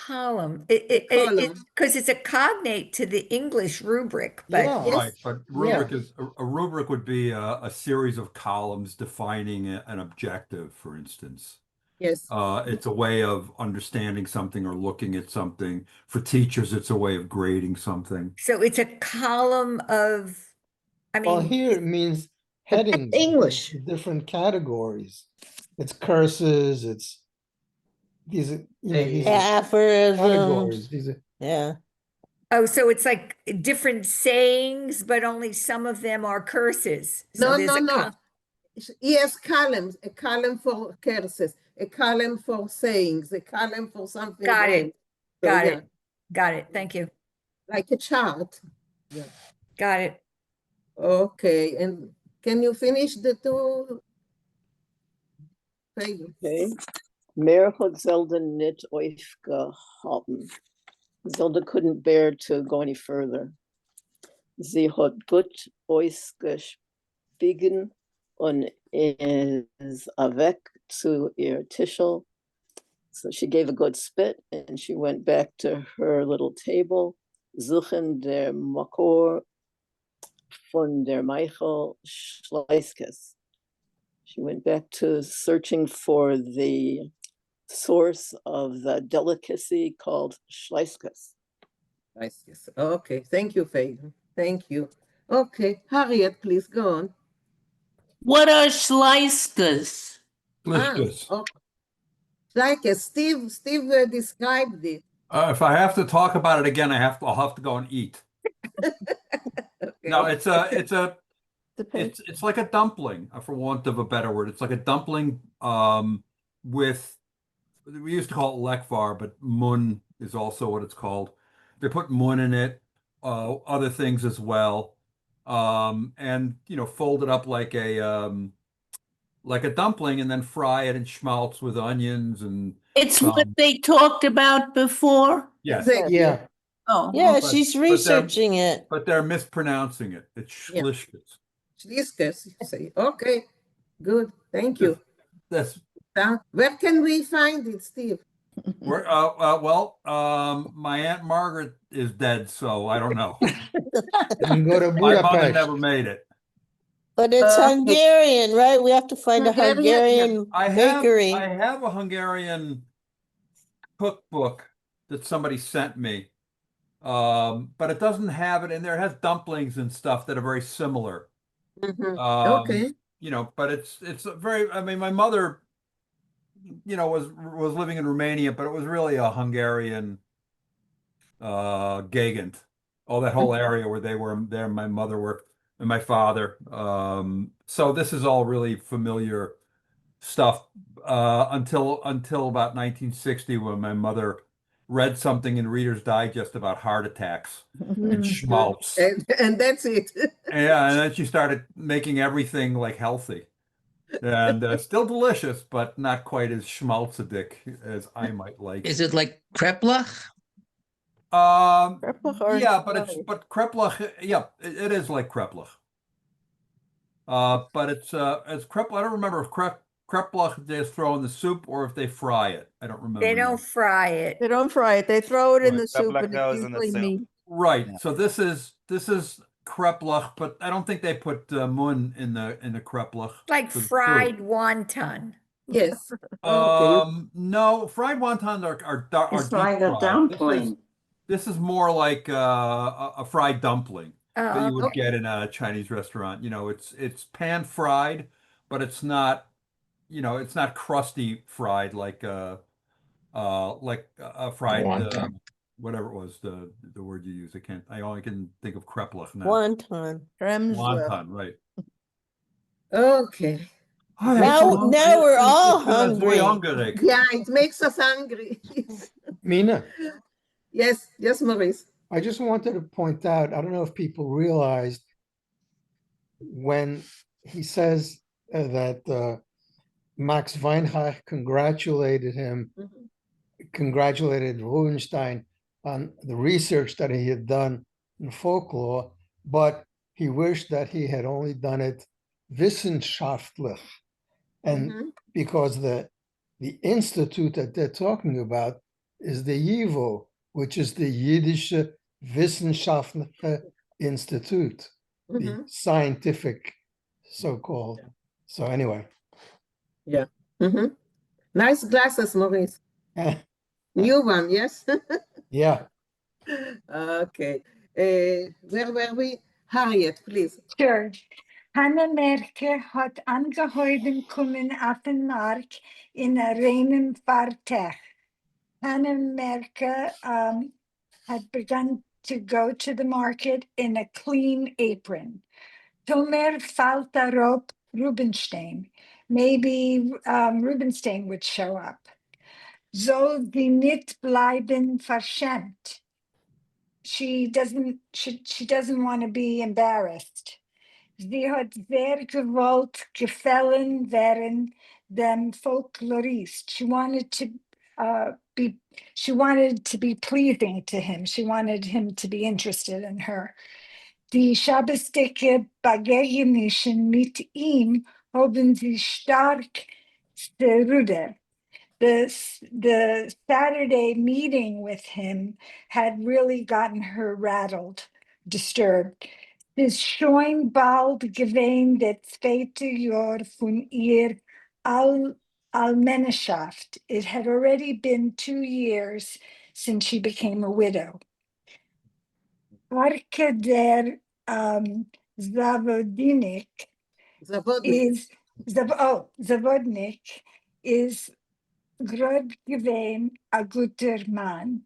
Column. Because it's a cognate to the English rubric, but Yeah. Right, but rubric is a rubric would be a series of columns defining an objective, for instance. Yes. It's a way of understanding something or looking at something. For teachers, it's a way of grading something. so it's a column of, I mean, Well, here it means headings. English. Different categories. It's curses. It's these these aphorisms. categories. Yeah. oh, so it's like different sayings, but only some of them are curses. So No. Yes, columns. A column for curses, a column for sayings, a column for something Got else. it. Got it. Got it. Thank you. Like a chart. Yeah. Got it. Okay, and can you finish the two pages? Okay. Mehr hat Zelda nicht aufgehalten. Zelda couldn't bear to go any further. Sie hat gut ausgespiegen und is weg zu ihr Tischel. So she gave a good spit and she went back to her little table. suchen der Makor von der Michael Schleiskes. She went back to searching for the source of the delicacy called Schleiskes. Schleiskes. Okay, thank you, Faye. Thank you. Okay, Harriet, please go on. What are Schleiskes? Schleiskes. Schleiskes. Steve described it. If I have to talk about it again, I'll have to go and eat. Okay. No, it's like a dumpling, for want of a better word. It's like a dumpling with, we used to call it lekvar, but mun is also what it's called. They put mun in it, other things as well, and fold it up like a dumpling, and then fry it in schmaltz with onions and. It's what they talked about before. Yes. Exactly. Yeah. Oh, Yeah, she's researching it. But they're mispronouncing it. It's Schleiskes. Schleiskes, you say. Okay, good. Thank you. That's where can we find it, Steve? Where, my Aunt Margaret is dead, so I don't know. And go to My mother Budapest. never made it. But it's Hungarian, right? We have to find a Hungarian bakery. I have a Hungarian cookbook that somebody sent me, but it doesn't have it in there. It has dumplings and stuff that are very similar. Okay. But it's a very. I mean, my mother, was living in Romania, but it was really a Hungarian Gegend. All that whole area where they were there, my mother worked, and my father. So this is all really familiar stuff until about 1960, when my mother read something in Reader's Digest about heart attacks and schmaltz. And that's it. Yeah, and then she started making everything like healthy. And still delicious, but not quite as schmaltzidic as I might like. Is it like kreplach? Yeah, but kreplach, yeah, it is like kreplach. But it's kreplach. I don't remember if kreplach they throw in the soup or if they fry it. I don't remember. They don't fry it. They don't fry it. They throw it in the soup, and it's usually meat. Right. So this is kreplach, but I don't think they put mun in the kreplach. Like fried wonton. Yes. No, fried wontons are It's deep like a fried. dumpling. This is more like a fried dumpling that you would Okay. get in a Chinese restaurant. It's pan fried, but it's not crusty fried like a fried whatever it was, the word you use. I only can think of kreplach now. Wonton. Wonton, right. Okay. Now we're all hungry. Yeah, it makes us hungry. Mina. Yes, Maurice. I just wanted to point out, I don't know if people realized when he says that Max Weinreich congratulated Rubinstein on the research that he had done in folklore, but he wished that he had only done it wissenschaftlich. And because the institute that they're talking about is the YIVO, which is the Yiddish Wissenschaftliche Institute, the scientific so-called. So anyway. Yeah. Nice glasses, Maurice. New one, yes? Yeah. Okay. Where were we? Harriet, please. Sure. Hannah Merke hat angehoben kommen auf den Markt in a reinen Fartech. Hannah Merke had begun to go to the market in a clean apron. Tomer falt darauf Rubinstein. Maybe Rubinstein would show up. Soll die nicht bleiben verschämt. She doesn't want to be embarrassed. Sie hat sehr gewollt gefallen werden dem Folklorist. She wanted to be pleasing to him. She wanted him to be interested in her. Die Schabbesdicke Begegnischen mit ihm haben sie stark zerrüdet. the Saturday meeting with him had really gotten her rattled, disturbed. Es schon bald gewesen der zweite Jahr von ihr Almenschaft. It had already been 2 years since she became a widow. Arke der Zavodnik is Zavodnik is grad gewesen a guter man.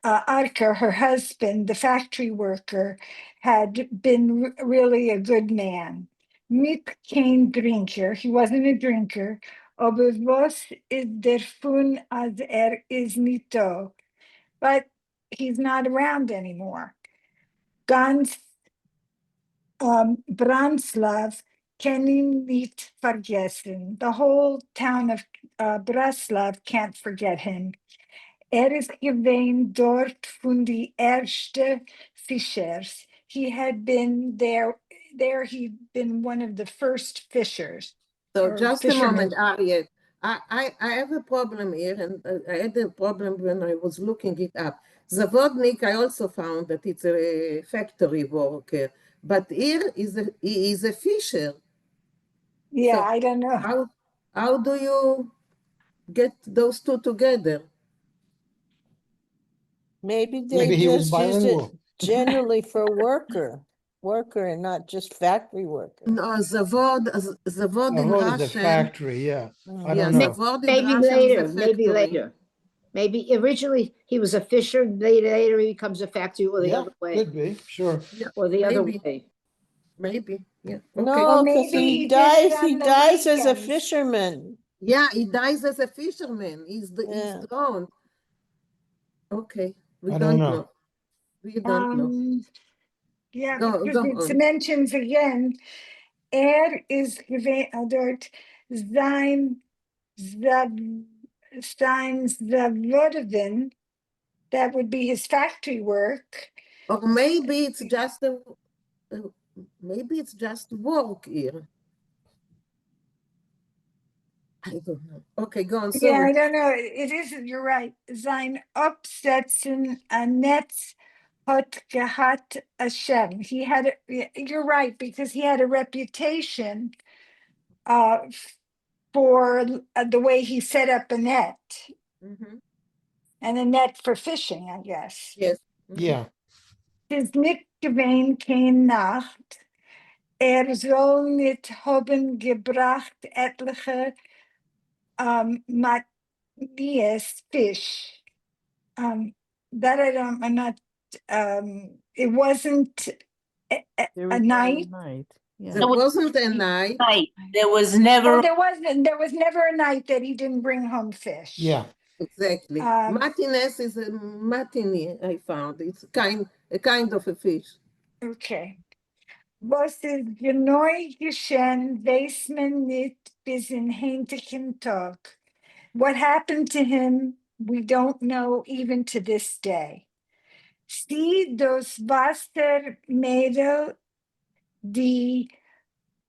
Arker, her husband, the factory worker, had been really a good man. Nicht kein drinker, he wasn't a drinker, aber was is der fun als is nicht da? But he's not around anymore. Ganz Branslav can ihn nicht vergessen. The whole town of Braslav can't forget him. Is gewesen dort von die erste Fischers. He had been there he'd been one of the first fishers. So just a moment, Ariel. I have a problem here, and I had a problem when I was looking it up. Zavodnik, I also found that it's a factory worker, but here he is a fisher. Yeah, so I don't know. How do you get those two together? Maybe he was just used it bilingual. generally for worker and not just factory worker. No, Zavod in Zavod Russian. is a factory, yeah. I Yeah, don't know. Zavod in Maybe Russian is a later, factory. maybe later. Maybe originally he was a fisher, later he becomes a factory, or the Yeah, other way. could be, sure. Yeah, Or the other maybe. way. Maybe, yeah. No, Okay. Well, because maybe he he did it dies. on He the dies as a weekends. fisherman. Yeah, he dies as a fisherman. He's Yeah. drowned. Okay, we I don't don't know. know. We don't know. Yeah, Go because it on. mentions again, is gewesen dort sein Zavodin, that would be his factory work. Or maybe it's just work here. I don't know. Okay, go on. Sorry. Yeah, I don't know. It isn't. You're right. Sein Absetzen an Netz hat gehabt Hashem. He had. You're right, because he had a reputation for the way he set up a net, and a net for fishing, I guess. Yes. Yeah. His nicht gewesen kein Nacht. Soll nicht haben gebracht etliche Matthias fish. That I'm not, it wasn't a night. Yeah. There wasn't a night. There was never. Oh, there was never a night that he didn't bring home fish. Yeah. Exactly. Martinez is a matinee, I found. It's a kind of a fish. Okay. Was ist genau geschehen, weiß man nicht bis in heutigen Tag. What happened to him, we don't know even to this day. Sie das Wassermädel, die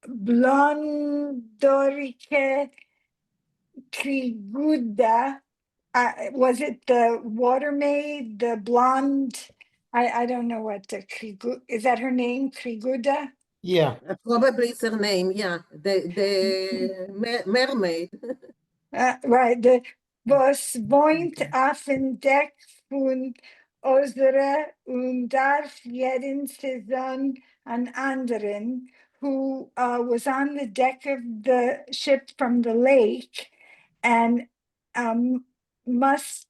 blondorike Kriguda, was it the water maid, the blonde? I don't know what the Krigu, is that her name, Kriguda? Yeah. Probably it's her name, yeah. The mermaid. Right, the was wohnt auf dem Deck von unserer und darf jeden Saison an anderen, who was on the deck of the ship from the lake and must,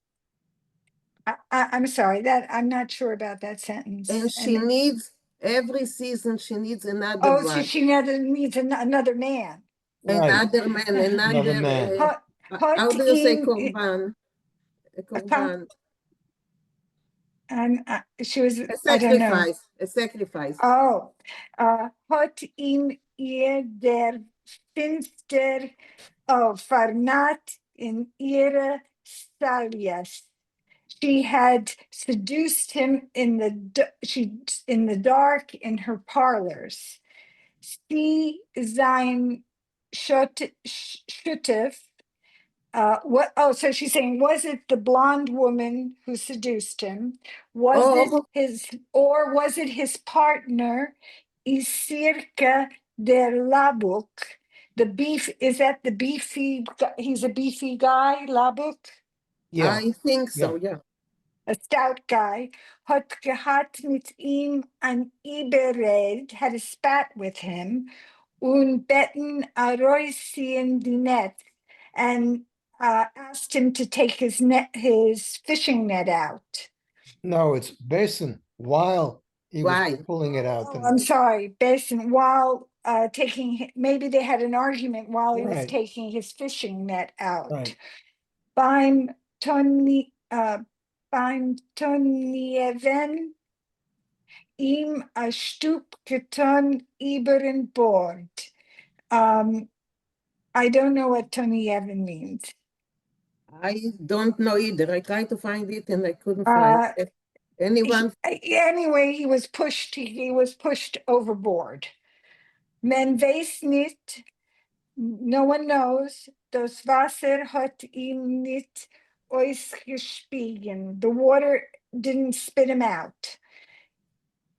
I'm sorry, that I'm not sure about that sentence. And she needs, every season she needs another Oh, one. so she needs another man. Another man, another man. How do you say korban? A korban. She was A I don't know. sacrifice. A sacrifice. Oh, hat ihm ihr der Finster vernaht in ihre Stallias. She had seduced him in the dark in her parlors. Sie sein Schutef, What? Oh, so she's saying, was it the blonde woman who seduced him? Was it his partner, Isirka der Labuk? The beef, is that the beefy? He's a beefy guy, Labuk. Yeah. I think so. Yeah. A stout guy. Hat gehat mit ihm an Ibered, had a spat with him. Und betten aroisien die net, and asked him to take his fishing net out. No, it's Basin while he was pulling it out. Oh, I'm sorry, Basin, while maybe they had an argument while he was taking his fishing net out. Right. Beim Tonieven ihm a Stub getan iberen Bord. I don't know what Tony Evan means. I don't know either. I tried to find it and I couldn't find it. Anyone? Anyway, he was pushed overboard. Men weiß nicht, no one knows, das Wasser hat ihm nicht ausgespiegen. The water didn't spit him out.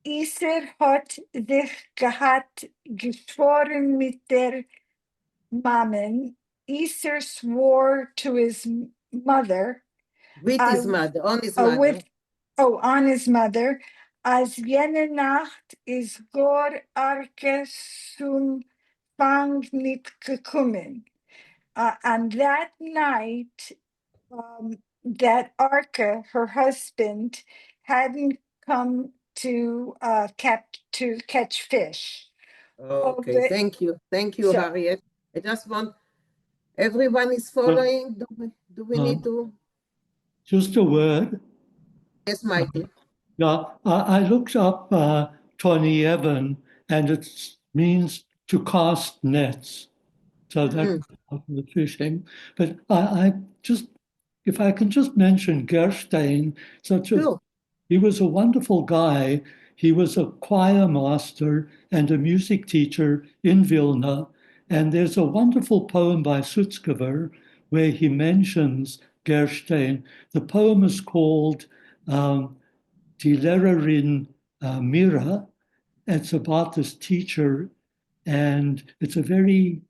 Iser hat sich gehat geschworen mit der Mamen. Iser swore to his mother. With his mother, on his mother. On his mother. As jene Nacht is Gor Arke zum Fang nicht gekommen. And that night, that Arke, her husband, hadn't come to catch fish. Okay, thank you, Harriet. I just want everyone is following. Do we need to? Just a word. Yes, Michael. Yeah, I looked up Tony Evan, and it means to cast nets. So that's the fishing. But I just, if I can just mention Gerstein, he was a wonderful guy. He was a choir master and a music teacher in Vilna. And there's a wonderful poem by Sutzkever where he mentions Gerstein. The poem is called Die Lehrerin Mira. It's about this teacher, and it's a very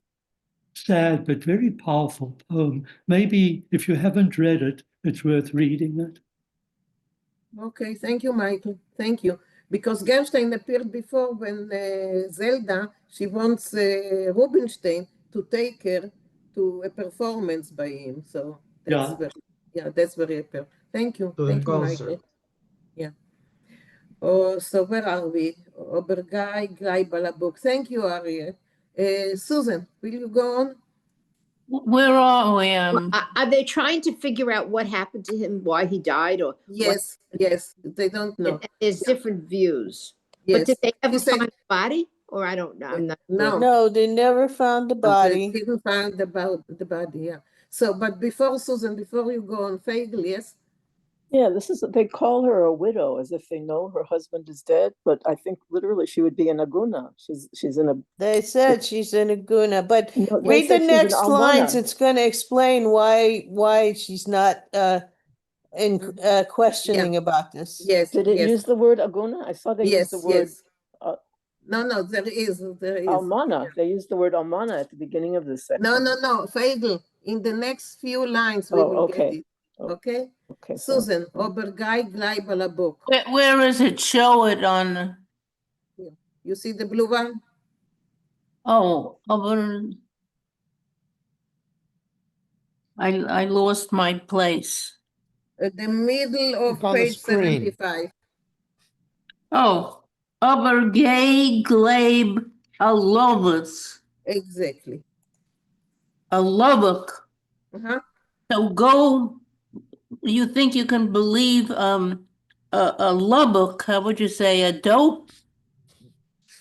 sad but very powerful poem. Maybe if you haven't read it, it's worth reading it. Okay, thank you, Michael. Thank you. Because Gerstein appeared before when Zelda, she wants Rubinstein to take her to a performance by him. So that's that's very apparent. Thank you. Thank you, Michael. Yeah. Oh, so where are we? Obergai, Balabuk. Thank you, Ariel. Susan, will you go on? Where are we? Are they trying to figure out what happened to him, why he died, or yes, they don't know. There's different views. Yes. But did they ever find the body? Or I don't know. I'm not sure. No, they never found the body. They didn't find the body, yeah. So, but before Susan, before you go on, Vinkl, yes? Yeah, they call her a widow as if they know her husband is dead, but I think literally she would be an aguna. She's in a. They said she's in aguna, but read the next lines. It's going to explain why she's not questioning about this. Yes. Did it use the word aguna? I saw they used the word. No, there is. Almana. They used the word almana at the beginning of this section. No, Vinkl. In the next few lines, we will get it. Okay? Susan, Obergai, Balabuk. Where is it? Show it on. You see the blue one? Oh, I lost my place. At the middle of page 75. Oh, Obergai Glabe Alovus. Exactly. A Lubbock. So go. You think you can believe a Lubbock? How would you say a dope?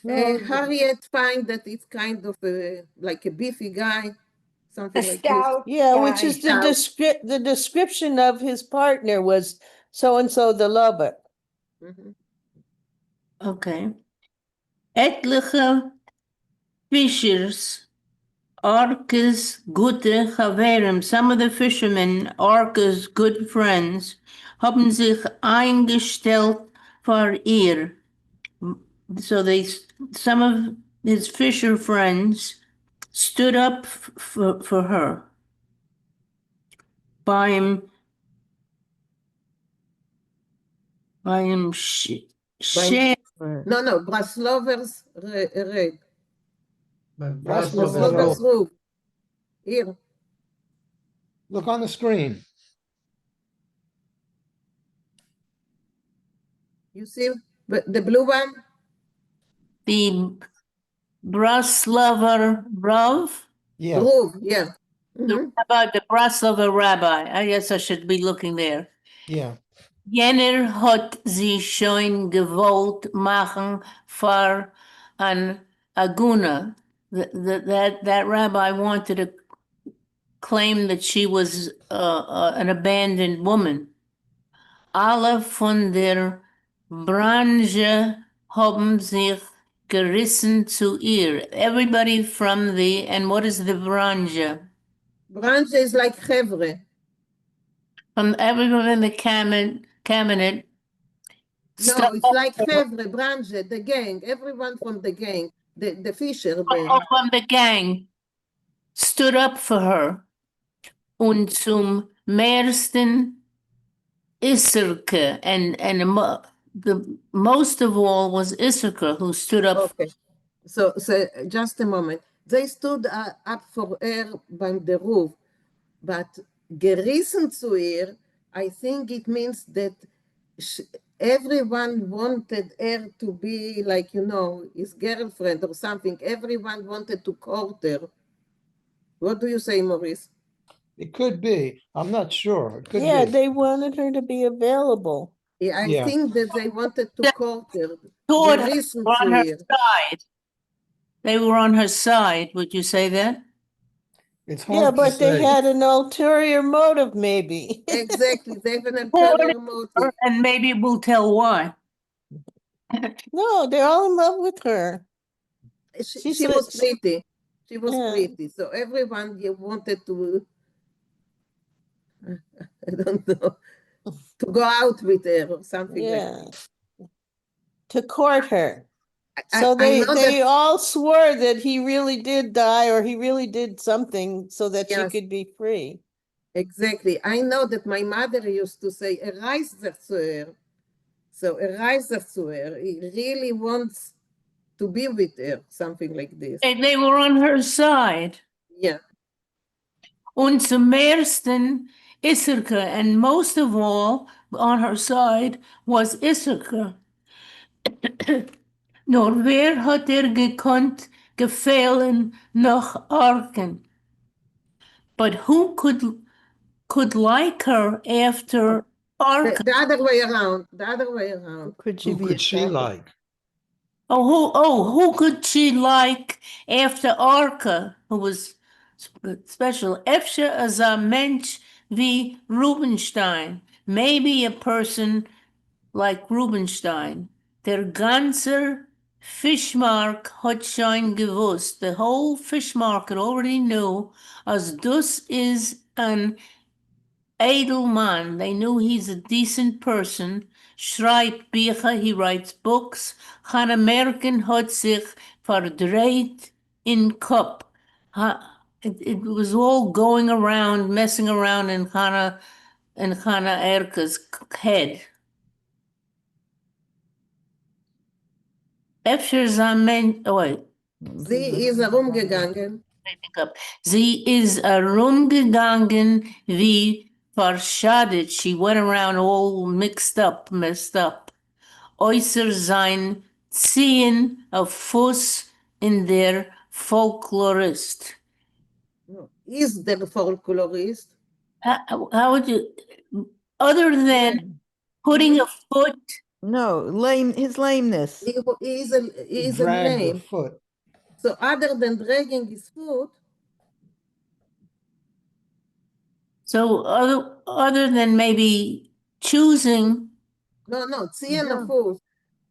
Harriet find that it's kind of like a beefy guy, something like this. Yeah, which is the description of his partner was so and so the Lubbock. Okay. Etliche Fischers Orcas gute Chaverim, some of the fishermen, Orcas good friends, haben sich eingestellt vor ihr. So some of his fisher friends stood up for her. Beim No, Braslovers Red. Braslovers Roof. Here. Look on the screen. You see the blue one? The Braslaver Rav? Yeah. Roof, yeah. About the Braslaver rabbi. I guess I should be looking there. Yeah. Jener hat sie schon gewollt machen für an Aguna. That rabbi wanted to claim that she was an abandoned woman. Alle von der Branche haben sich gerissen zu ihr. Everybody from and what is the Branche? Branche is like Chevre. From everyone in the cabinet. No, it's like Chevre, Branche, the gang, everyone from the gang, the fisher band. From the gang stood up for her. Und zum meisten Issachar, and the most of all was Issachar who stood up. Okay, so just a moment. They stood up for her by the roof, but gerissen zu ihr, I think it means that everyone wanted her to be like, his girlfriend or something. Everyone wanted to court her. What do you say, Maurice? It could be. I'm not sure. It could Yeah, be. they wanted her to be available. Yeah, I think that they wanted to court her. On her side. They were on her side. Would you say that? It's hard yeah, to but they say. had an ulterior motive, maybe. Exactly, they have an ulterior motive. And maybe we'll tell why. No, they're all in love with her. She was pretty. She was pretty. So everyone wanted to, I don't know, to go out with her or something like that. To court her. So they all swore that he really did die or he really did something so that she could be free. Exactly. I know that my mother used to say, "Reiser zu her." So a reiser zu her. He really wants to be with her, something like this. And they were on her side. Yeah. Und zum meisten Issachar, and most of all on her side was Issachar. Nur wer hat gekonnt gefehlen noch Arken? But who could like her after Arken? The other way around. The other way around. Who could she like? Who could she like after Arka, who was special? Efshe as a Mensch wie Rubenstein. Maybe a person like Rubenstein. Der ganze Fischmarkt hat schon gewusst. The whole fish market already knew as dus is an Edelman. They knew he's a decent person. Schreibt Bücher, he writes books. Han American hat sich verdreht in Kopf. It was all going around, messing around in Hannah Erka's head. Sie ist herumgegangen. Sie ist herumgegangen wie verschadet. She went around all messed up. Äußer sein Ziehen auf Fuß in der Folklorist. Is the folklorist? How would you, other than putting a foot? No, his lameness. He's a lame. Foot. So other than dragging his foot. So other than maybe choosing. No, ziehen auf Fuß.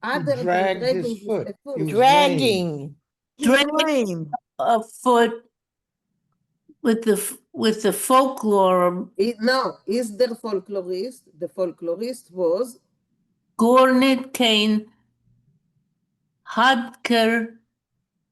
Other than dragging his foot. Dragging. Dragging a foot with the folklore. No, is the folklorist. The folklorist was Gornit Kane Hadker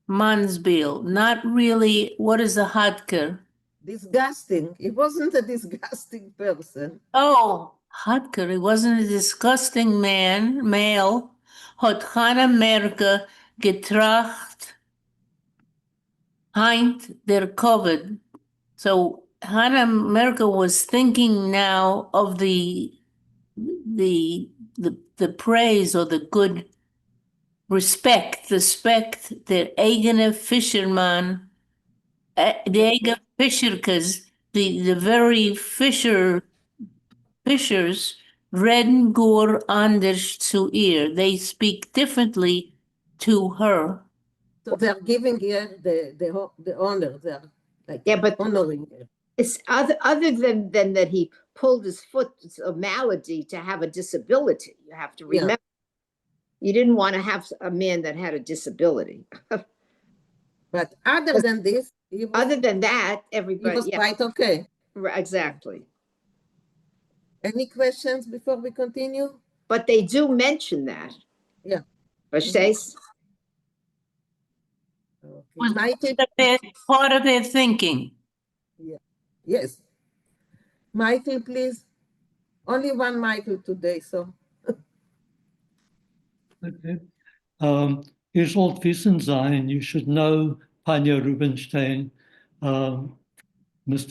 Mansbiel. Not really. What is a Hadker? disgusting. He wasn't a disgusting person. Oh, Hadker. He wasn't a disgusting male. Hat Hannah Merke getracht heint der Covid. So Hannah Merkel was thinking now of the praise or the good respect der eigene Fisherman, the eigene Fischerkes, the very fishers reden gur anders zu ihr. They speak differently to her. So they're giving her the honor. They're like honoring her. It's other than that he pulled his foot. It's a malady to have a disability. You have to remember. You didn't want to have a man that had a disability. But other than this, other than that, everybody was quite okay. Exactly. Any questions before we continue? But they do mention that. Yeah. Verstehst? Was part of their thinking. Yeah. Yes. Michael, please. Only one Michael today, so. Okay. Ihr sollt wissen sein, you should know, Pania Rubenstein, Mr.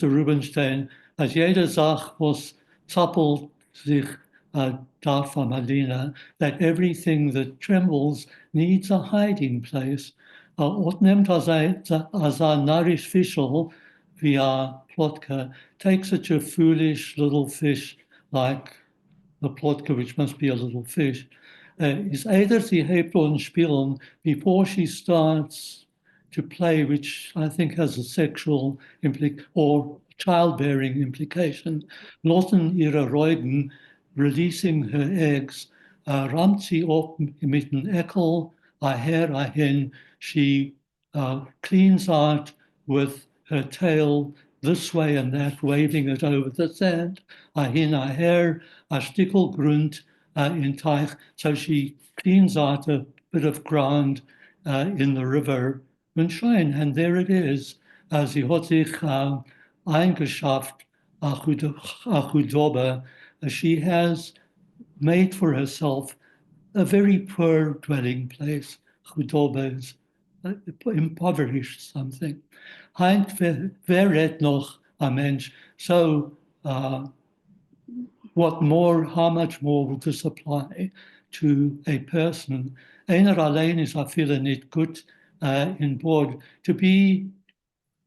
Rubenstein, als jede Sache, was zappelt sich da von Alina, that everything that trembles needs a hiding place. Ot nimmt as a narrish fischl, wie a plotka, take such a foolish little fish like the plotka, which must be a little fish, is either sie hebt on spielen before she starts to play, which I think has a sexual or childbearing implication. Lotten ihre Reugen, releasing her eggs, rammt sie op mit an Eckel, ahin. She cleans out with her tail this way and that, waving it over the sand. Ahin, aher, a stickel grunt in Teich. So she cleans out a bit of ground in the river. And there it is. Sie hat sich eingeschafft, a chudoba. She has made for herself a very poor dwelling place. Chudoba is impoverished something. Heint weret noch a mensch. So what more, how much more will this apply to a person? Einer allein is I feel nicht good in board. To be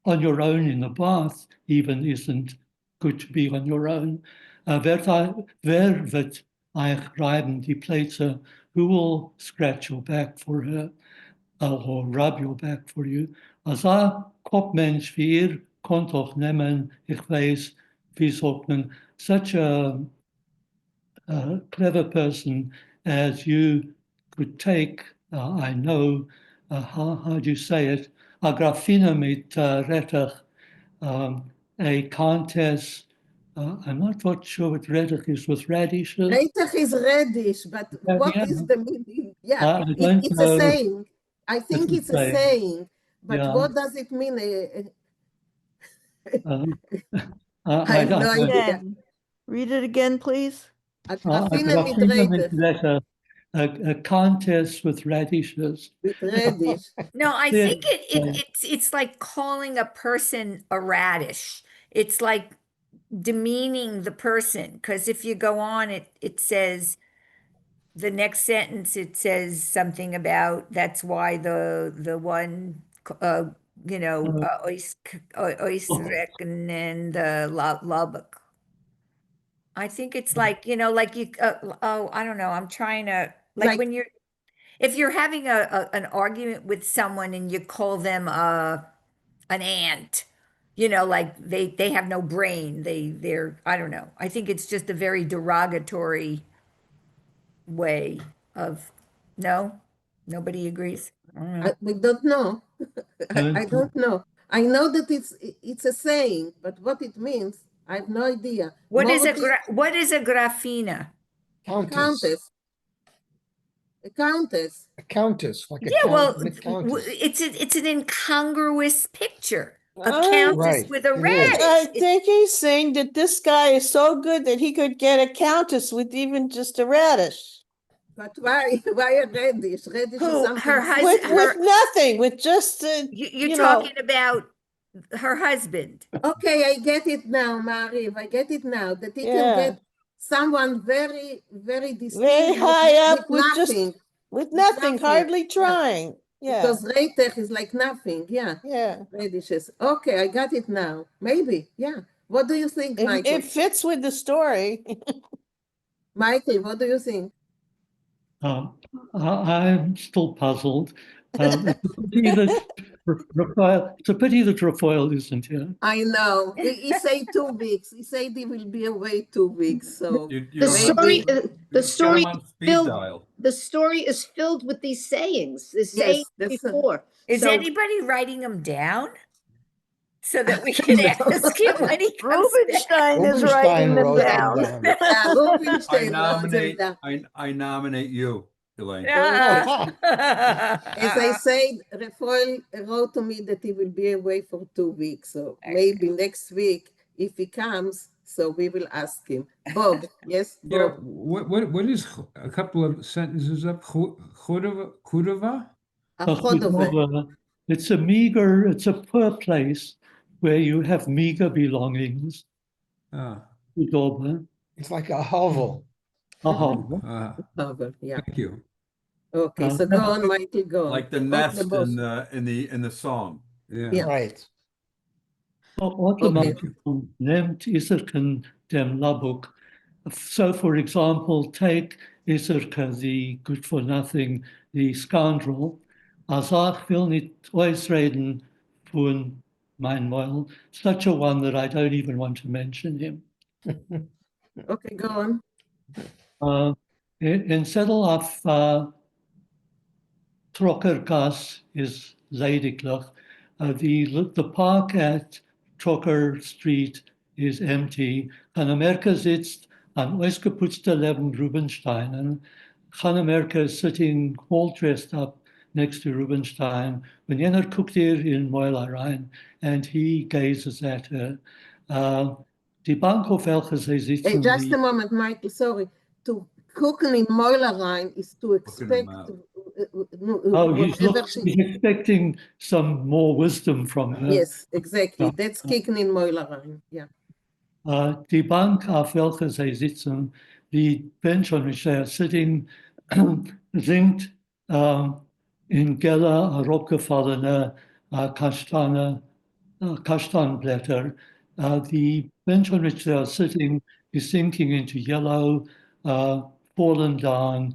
on your own in the bath even isn't good to be on your own. Wer wird euch reiben die Plätze? Who will scratch your back for her or rub your back for you? Als ein Kopfmensch wie ihr konnt auch nehmen, ich weiß, wie sagt man, such a clever person as you could take, I know, how do you say it, a grafina mit retach, a contest, I'm not quite sure what retach is with radishes. Retach is radish, but what is the meaning? Yeah, it's a saying. I think it's a saying, but what does it mean? I have no idea. Read it again, please. A contest with radishes. With radish. No, I think it's like calling a person a radish. It's like demeaning the person, because if you go on, it says the next sentence, it says something about that's why the one Oisreken and Lubbock. I think it's like, like you, I don't know. I'm trying to, like when if you're having an argument with someone and you call them an ant, like they have no brain. They're, I don't know. I think it's just a very derogatory way of, no? Nobody agrees? We don't know. I don't know. I know that it's a saying, but what it means, I have no idea. What is a grafina? Countess. A countess. A countess, like a Yeah, well, countess. it's an incongruous picture. A Ah, countess Right, with a it is. radish. I think he's saying that this guy is so good that he could get a countess with even just a radish. But why a radish? Radish is something Her husband? With nothing, with just You're talking about her husband. Okay, I get it now, Mariv. I get it now. That he can get someone very, very distinct, very high up with nothing, just with nothing, hardly trying. Yeah. Because reitech is like nothing. Yeah. Yeah. Radishes. Okay, I got it now. Maybe. Yeah. What do you think, Michael? It fits with the story. Michael, what do you think? I'm still puzzled. It's a pity that Raphael isn't here. I know. He said 2 weeks. He said he will be away 2 weeks. So The story on speed dial. the story is filled with these sayings. This saying before. Is anybody writing them down so that we can ask him when he comes Rubenstein is writing them down. Rubenstein I nominate you, Elaine. As I said, Raphael wrote to me that he will be away for 2 weeks. So maybe next week, if he comes, so we will ask him. Bob, yes, Bob. Yeah, what is a couple of sentences up? Chudova? It's a poor place where you have meager belongings. It's like a hovel. A hovel. Hovel, yeah. Thank you. Okay, so go on, Michael, go on. Like the nest in the song. Yeah. Right. Nehmt Iserken dem Labuk. So, for example, take Iserke, the good for nothing, the scoundrel. Azach will nicht ausreden von mein Moil. Such a one that I don't even want to mention him. Okay, go on. In Seddelaf, Trokkergas is lediglich. The park at Trocker Street is empty. America sitzt an ausgeputzter Leben Rubenstein. And America is sitting all dressed up next to Rubenstein. When jener guckt in Mäuler rein, and he gazes at her. Die Bank auf welcher sie sitzen. Just a moment, Michael, sorry. To cooking in Mäulereien is to expect. He's expecting some more wisdom from her. Yes, exactly. That's kicking in Mäulereien. Yeah. Die Bank auf welcher sie sitzen, die Bench on which they are sitting, singt in Geller herabgefallene Kashtanblätter. The bench on which they are sitting is sinking into yellow, fallen down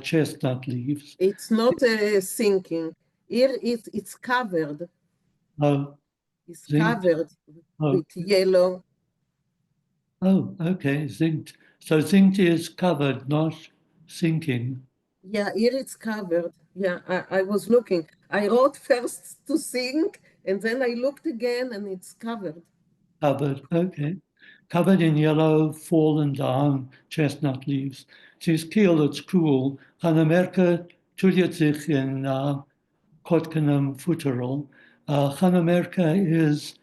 chestnut leaves. It's not sinking. Here it's covered. It's covered with yellow. Oh, okay. Zinkt. So zinkt is covered, not sinking. Yeah, here it's covered. Yeah, I was looking. I wrote first to sink, and then I looked again, and it's covered. Covered, okay. Covered in yellow, fallen down chestnut leaves. She's keel, it's cruel. Amerika tuliert sich in Kotkenem futteral. Amerika is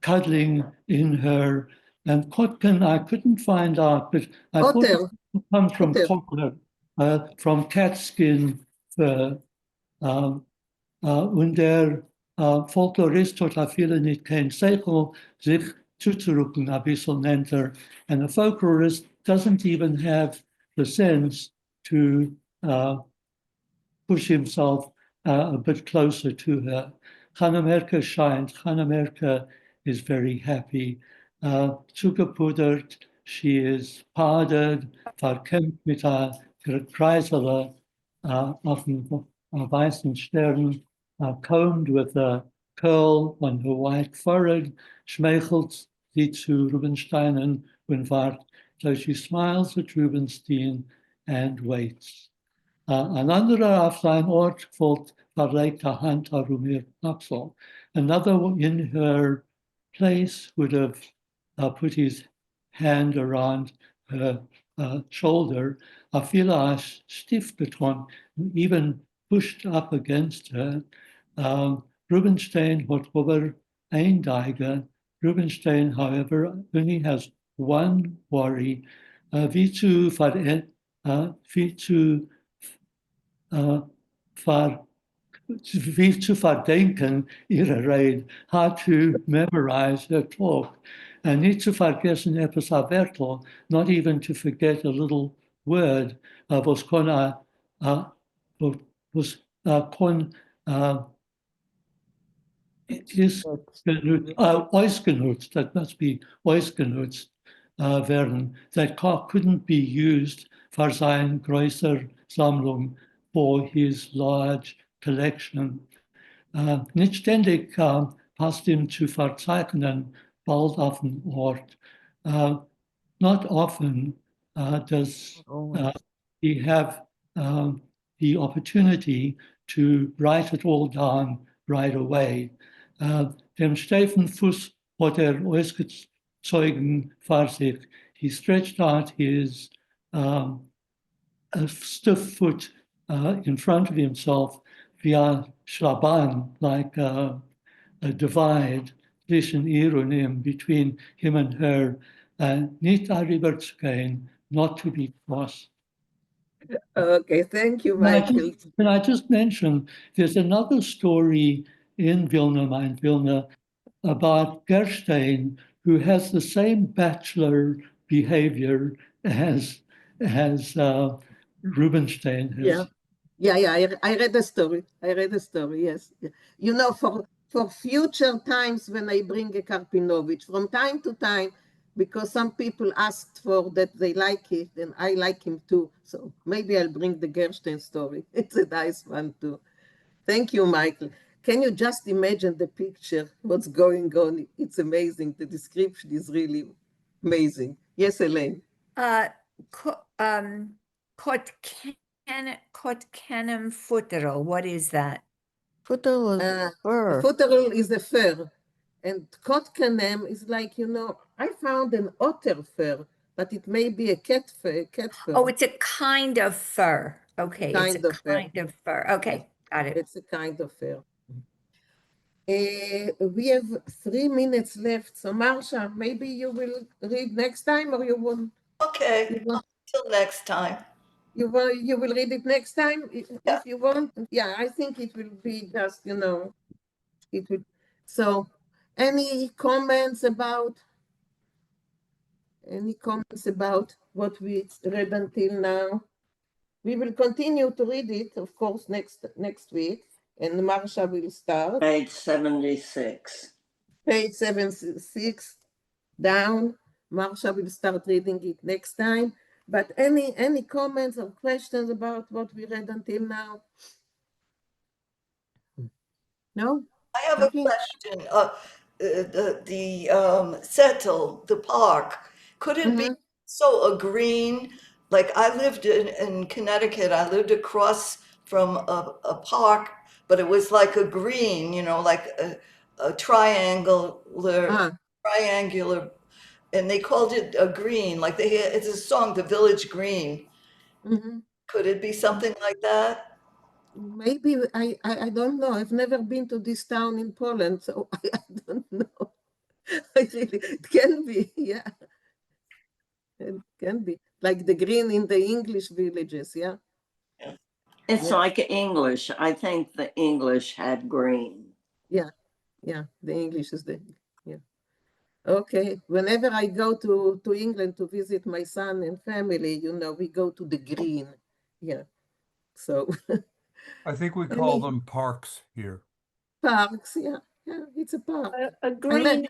cuddling in her, and Kotken, I couldn't find out, but I thought it comes from Kotler, from cat skin fur. Und der Folklorist hat auch viele nicht kein Seichel, sich zuzurücken, ein bisschen nennt er. And the folklorist doesn't even have the sense to push himself a bit closer to her. Amerika shines. Amerika is very happy. Zugepudert, she is powdered, verkämmt mit einer Kreisele auf dem weißen Stern, combed with a curl on her white forehead, schmeichelt sie zu Rubenstein und wart. So she smiles at Rubenstein and waits. Ein anderer auf sein Ort folgt verlegte Hand um ihr Achsel. Another in her place would have put his hand around her shoulder. I feel I stiff between, even pushed up against her. Rubinstein hat aber eindeutig. Rubinstein, however, only has one worry. Wie zu verdenken ihre Rede, how to memorize her talk, and nicht zu vergessen etwas a Wörtel, not even to forget a little word, was kann is ausgenutzt, that must be ausgenutzt werden, that couldn't be used for seine größere Sammlung for his large collection. Nicht ständig passt ihm zu verzeichnen, bald auf den Ort. Not often does he have the opportunity to write it all down right away. Dem steifen Fuß hat ausgezogen vor sich. He stretched out his stiff foot in front of himself via Schlaban, like a divide zwischen ihr und ihm, between him and her, nicht darüber zu gehen, not to be crossed. Okay, thank you, Michael. Can I just mention, there's another story in Vilna, mein Vilna, about Gerstein, who has the same bachelor behavior as Rubinstein has. Yeah. I read the story. Yes. You know, for future times when I bring a Karpinovich, from time to time, because some people asked for that, they like it, and I like him too. So maybe I'll bring the Gerstein story. It's a nice one too. Thank you, Michael. Can you just imagine the picture, what's going on? It's amazing. The description is really amazing. Yes, Elaine. Kotkanem futterel, what is that? Futterel is fur. Futterel is a fur. And kotkanem is like, you know, I found an otter fur, but it may be a cat fur. Oh, it's a kind of fur. Okay, Kind of fur. Kind of fur. Okay, got it. It's a kind of fur. We have 3 minutes left. So, Marsha, maybe you will read next time, or you won't? Okay, till next time. You will read it next time if you want. Yeah, I think it will be just, you know, it will. So, any comments about what we read until now? We will continue to read it, of course, next week, and Marsha will start. Page 76. Page 76 down. Marsha will start reading it next time. But any comments or questions about what we read until now? No? I have a question. The settle, the park, could it be so a green? Like I lived in Connecticut, I lived across from a park, but it was like a green, you know, like a triangular, and they called it a green. Like it's a song, The Village Green. Could it be something like that? Maybe, I don't know. I've never been to this town in Poland, so I don't know. It can be, yeah. It can be. Like the green in the English villages, yeah? It's like English. I think the English had green. Yeah, the English is the, yeah. Okay, whenever I go to England to visit my son and family, you know, we go to the green, yeah. So... I think we call them parks here. Parks, yeah, it's a park. A green,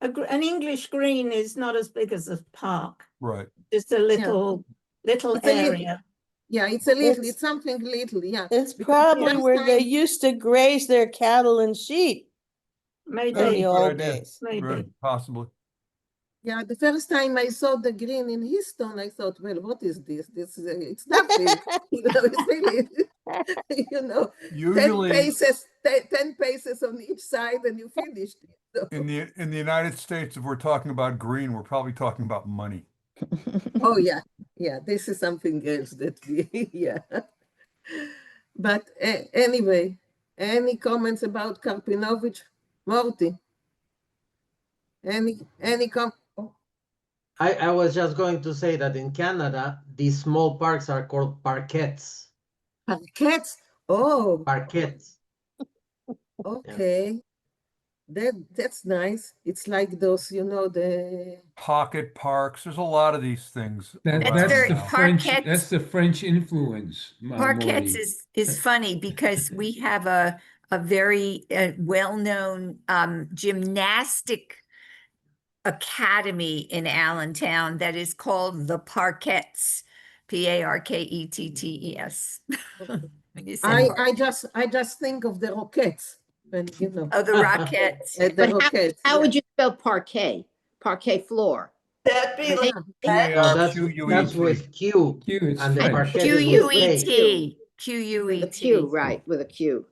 an English green is not as big as a park. Right. Just a little area. It's something little, yeah. It's probably where they used to graze their cattle and sheep. Maybe. In the old days. Maybe. Right, possibly. Yeah, the first time I saw the green in Houston, I thought, well, what is this? It's nothing. You know, it's really... You know, Usually, 10 paces on each side and you finished it. So. in the United States, if we're talking about green, we're probably talking about money. Oh yeah, yeah. This is something else that we yeah. But anyway, any comments about Karpinovich, Morty? Any I was just going to say that in Canada, these small parks are called parquets. Parquets? Oh. Parquets. Okay. Yeah. That's nice. It's like those, you know, the pocket parks. There's a lot of these things. That's the French. Parquets. That's the French influence. Parquets is funny because we have a very well-known gymnastic academy in Allentown that is called the Parquets, Parkettes. I just think of the Rockets, when you know. Oh, the Rockets. The Rockets. How would you spell parquet? Parquet floor. That'd be like No, that's with Q. Q, and the parquet is with Q-U-E-T. K. Q-U-E-T. With a Q, right, with a Q.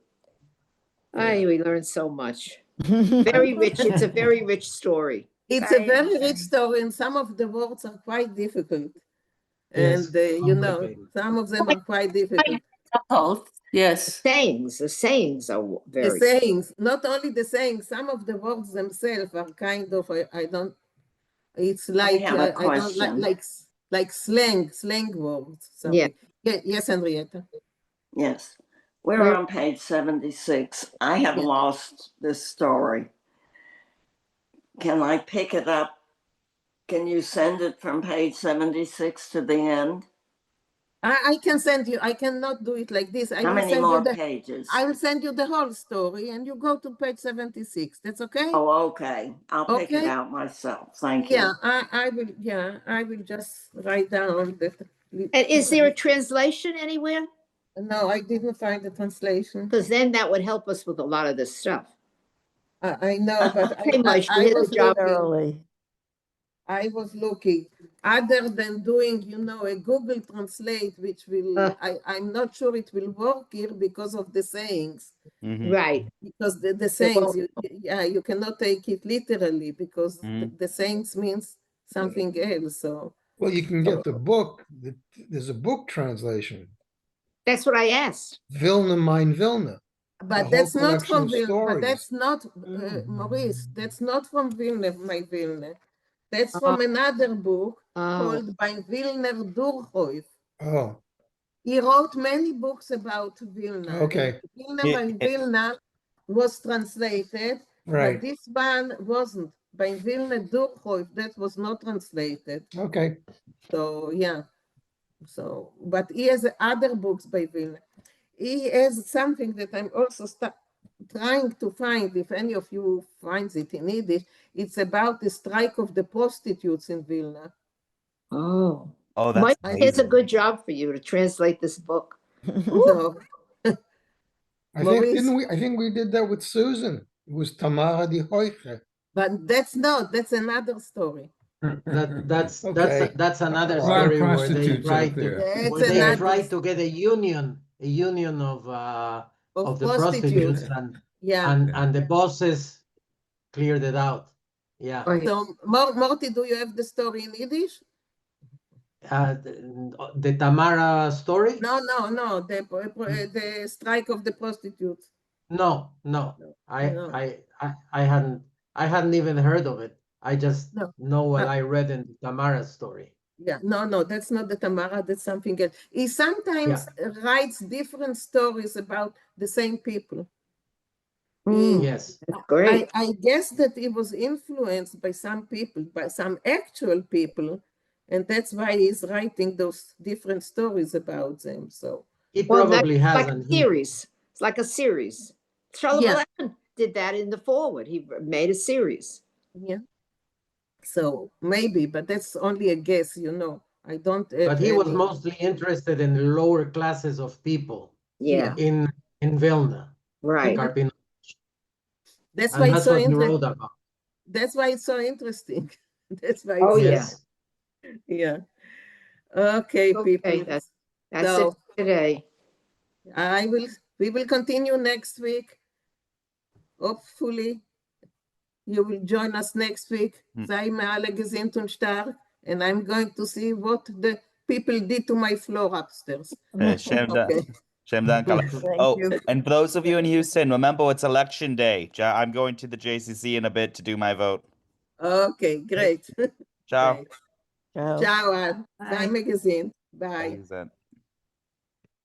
We learned so much. Very rich. It's a very rich story. It's a very rich story, and some of the words are quite difficult. Yes, And, you know, some of them are quite difficult. Yes. The sayings are very. The sayings, not only the sayings, some of the words themselves are kind of, I don't, it's like, I don't like slang words. Something. Yeah. Yes, Henrietta. Yes. We're on page 76. I have lost this story. Can I pick it up? Can you send it from page 76 to the end? I can send you, I cannot do it like this. How many more pages? I will send you the whole story and you go to page 76. That's okay? Oh, okay. I'll pick it out myself. Thank you. Yeah, I will just write down that. And is there a translation anywhere? No, I didn't find the translation. Because then that would help us with a lot of this stuff. I know, but I was looking. Other than doing, you know, a Google Translate, which will, I'm not sure it will work here because of the sayings. Right. Because the sayings, you cannot take it literally because the sayings means something else. So. Well, you can get the book. There's a book translation. That's what I asked. Vilna, mein Vilna. But that's not from Vilna. But that's not, Maurice, that's not from Vilna, my Vilna. That's from another book called By Vilner Durchhoif. Oh. He wrote many books about Vilna. Okay. Vilna by Vilna was translated, right. But this one wasn't. By Vilna Durchhoif, that was not translated. Okay. So, yeah. So, but he has other books by Vilna. He has something that I'm also trying to find, if any of you finds it in Yiddish. It's about the strike of the prostitutes in Vilna. Oh, that's Mike, it's a good job for you to translate this book. No. I think we did that with Susan. It was Tamara di Hoiche. But that's another story. That's another story where they try to get a union of the prostitutes and the bosses cleared it out. Yeah. So Morty, do you have the story in Yiddish? The Tamara story? No. The strike of the prostitutes. No. I hadn't even heard of it. I just know what I read in the Tamara story. Yeah, no, that's not the Tamara, that's something else. He sometimes writes different stories about the same people. Yes. Great. I guess that he was influenced by some people, by some actual people, and that's why he's writing those different stories about them. So he probably has like a series. It's like a series. Charlotte did that in the forward. He made a series. Yeah. So maybe, but that's only a guess, you know. I don't. But he was mostly interested in the lower classes of people. Yeah. In Vilna. Right. That's why it's so interesting. That's why it's so interesting. That's why. Yeah. Okay, people. That's it today. We will continue next week. Hopefully, you will join us next week. Sei mir alle gesund und stark. And I'm going to see what the people did to my floor upstairs. Shem Oh, you. And for those of you in Houston, remember it's election day. I'm going to the JCC in a bit to do my vote. Okay, great. Ciao. Great. Ciao, Ann. Sei mir gesund. Bye.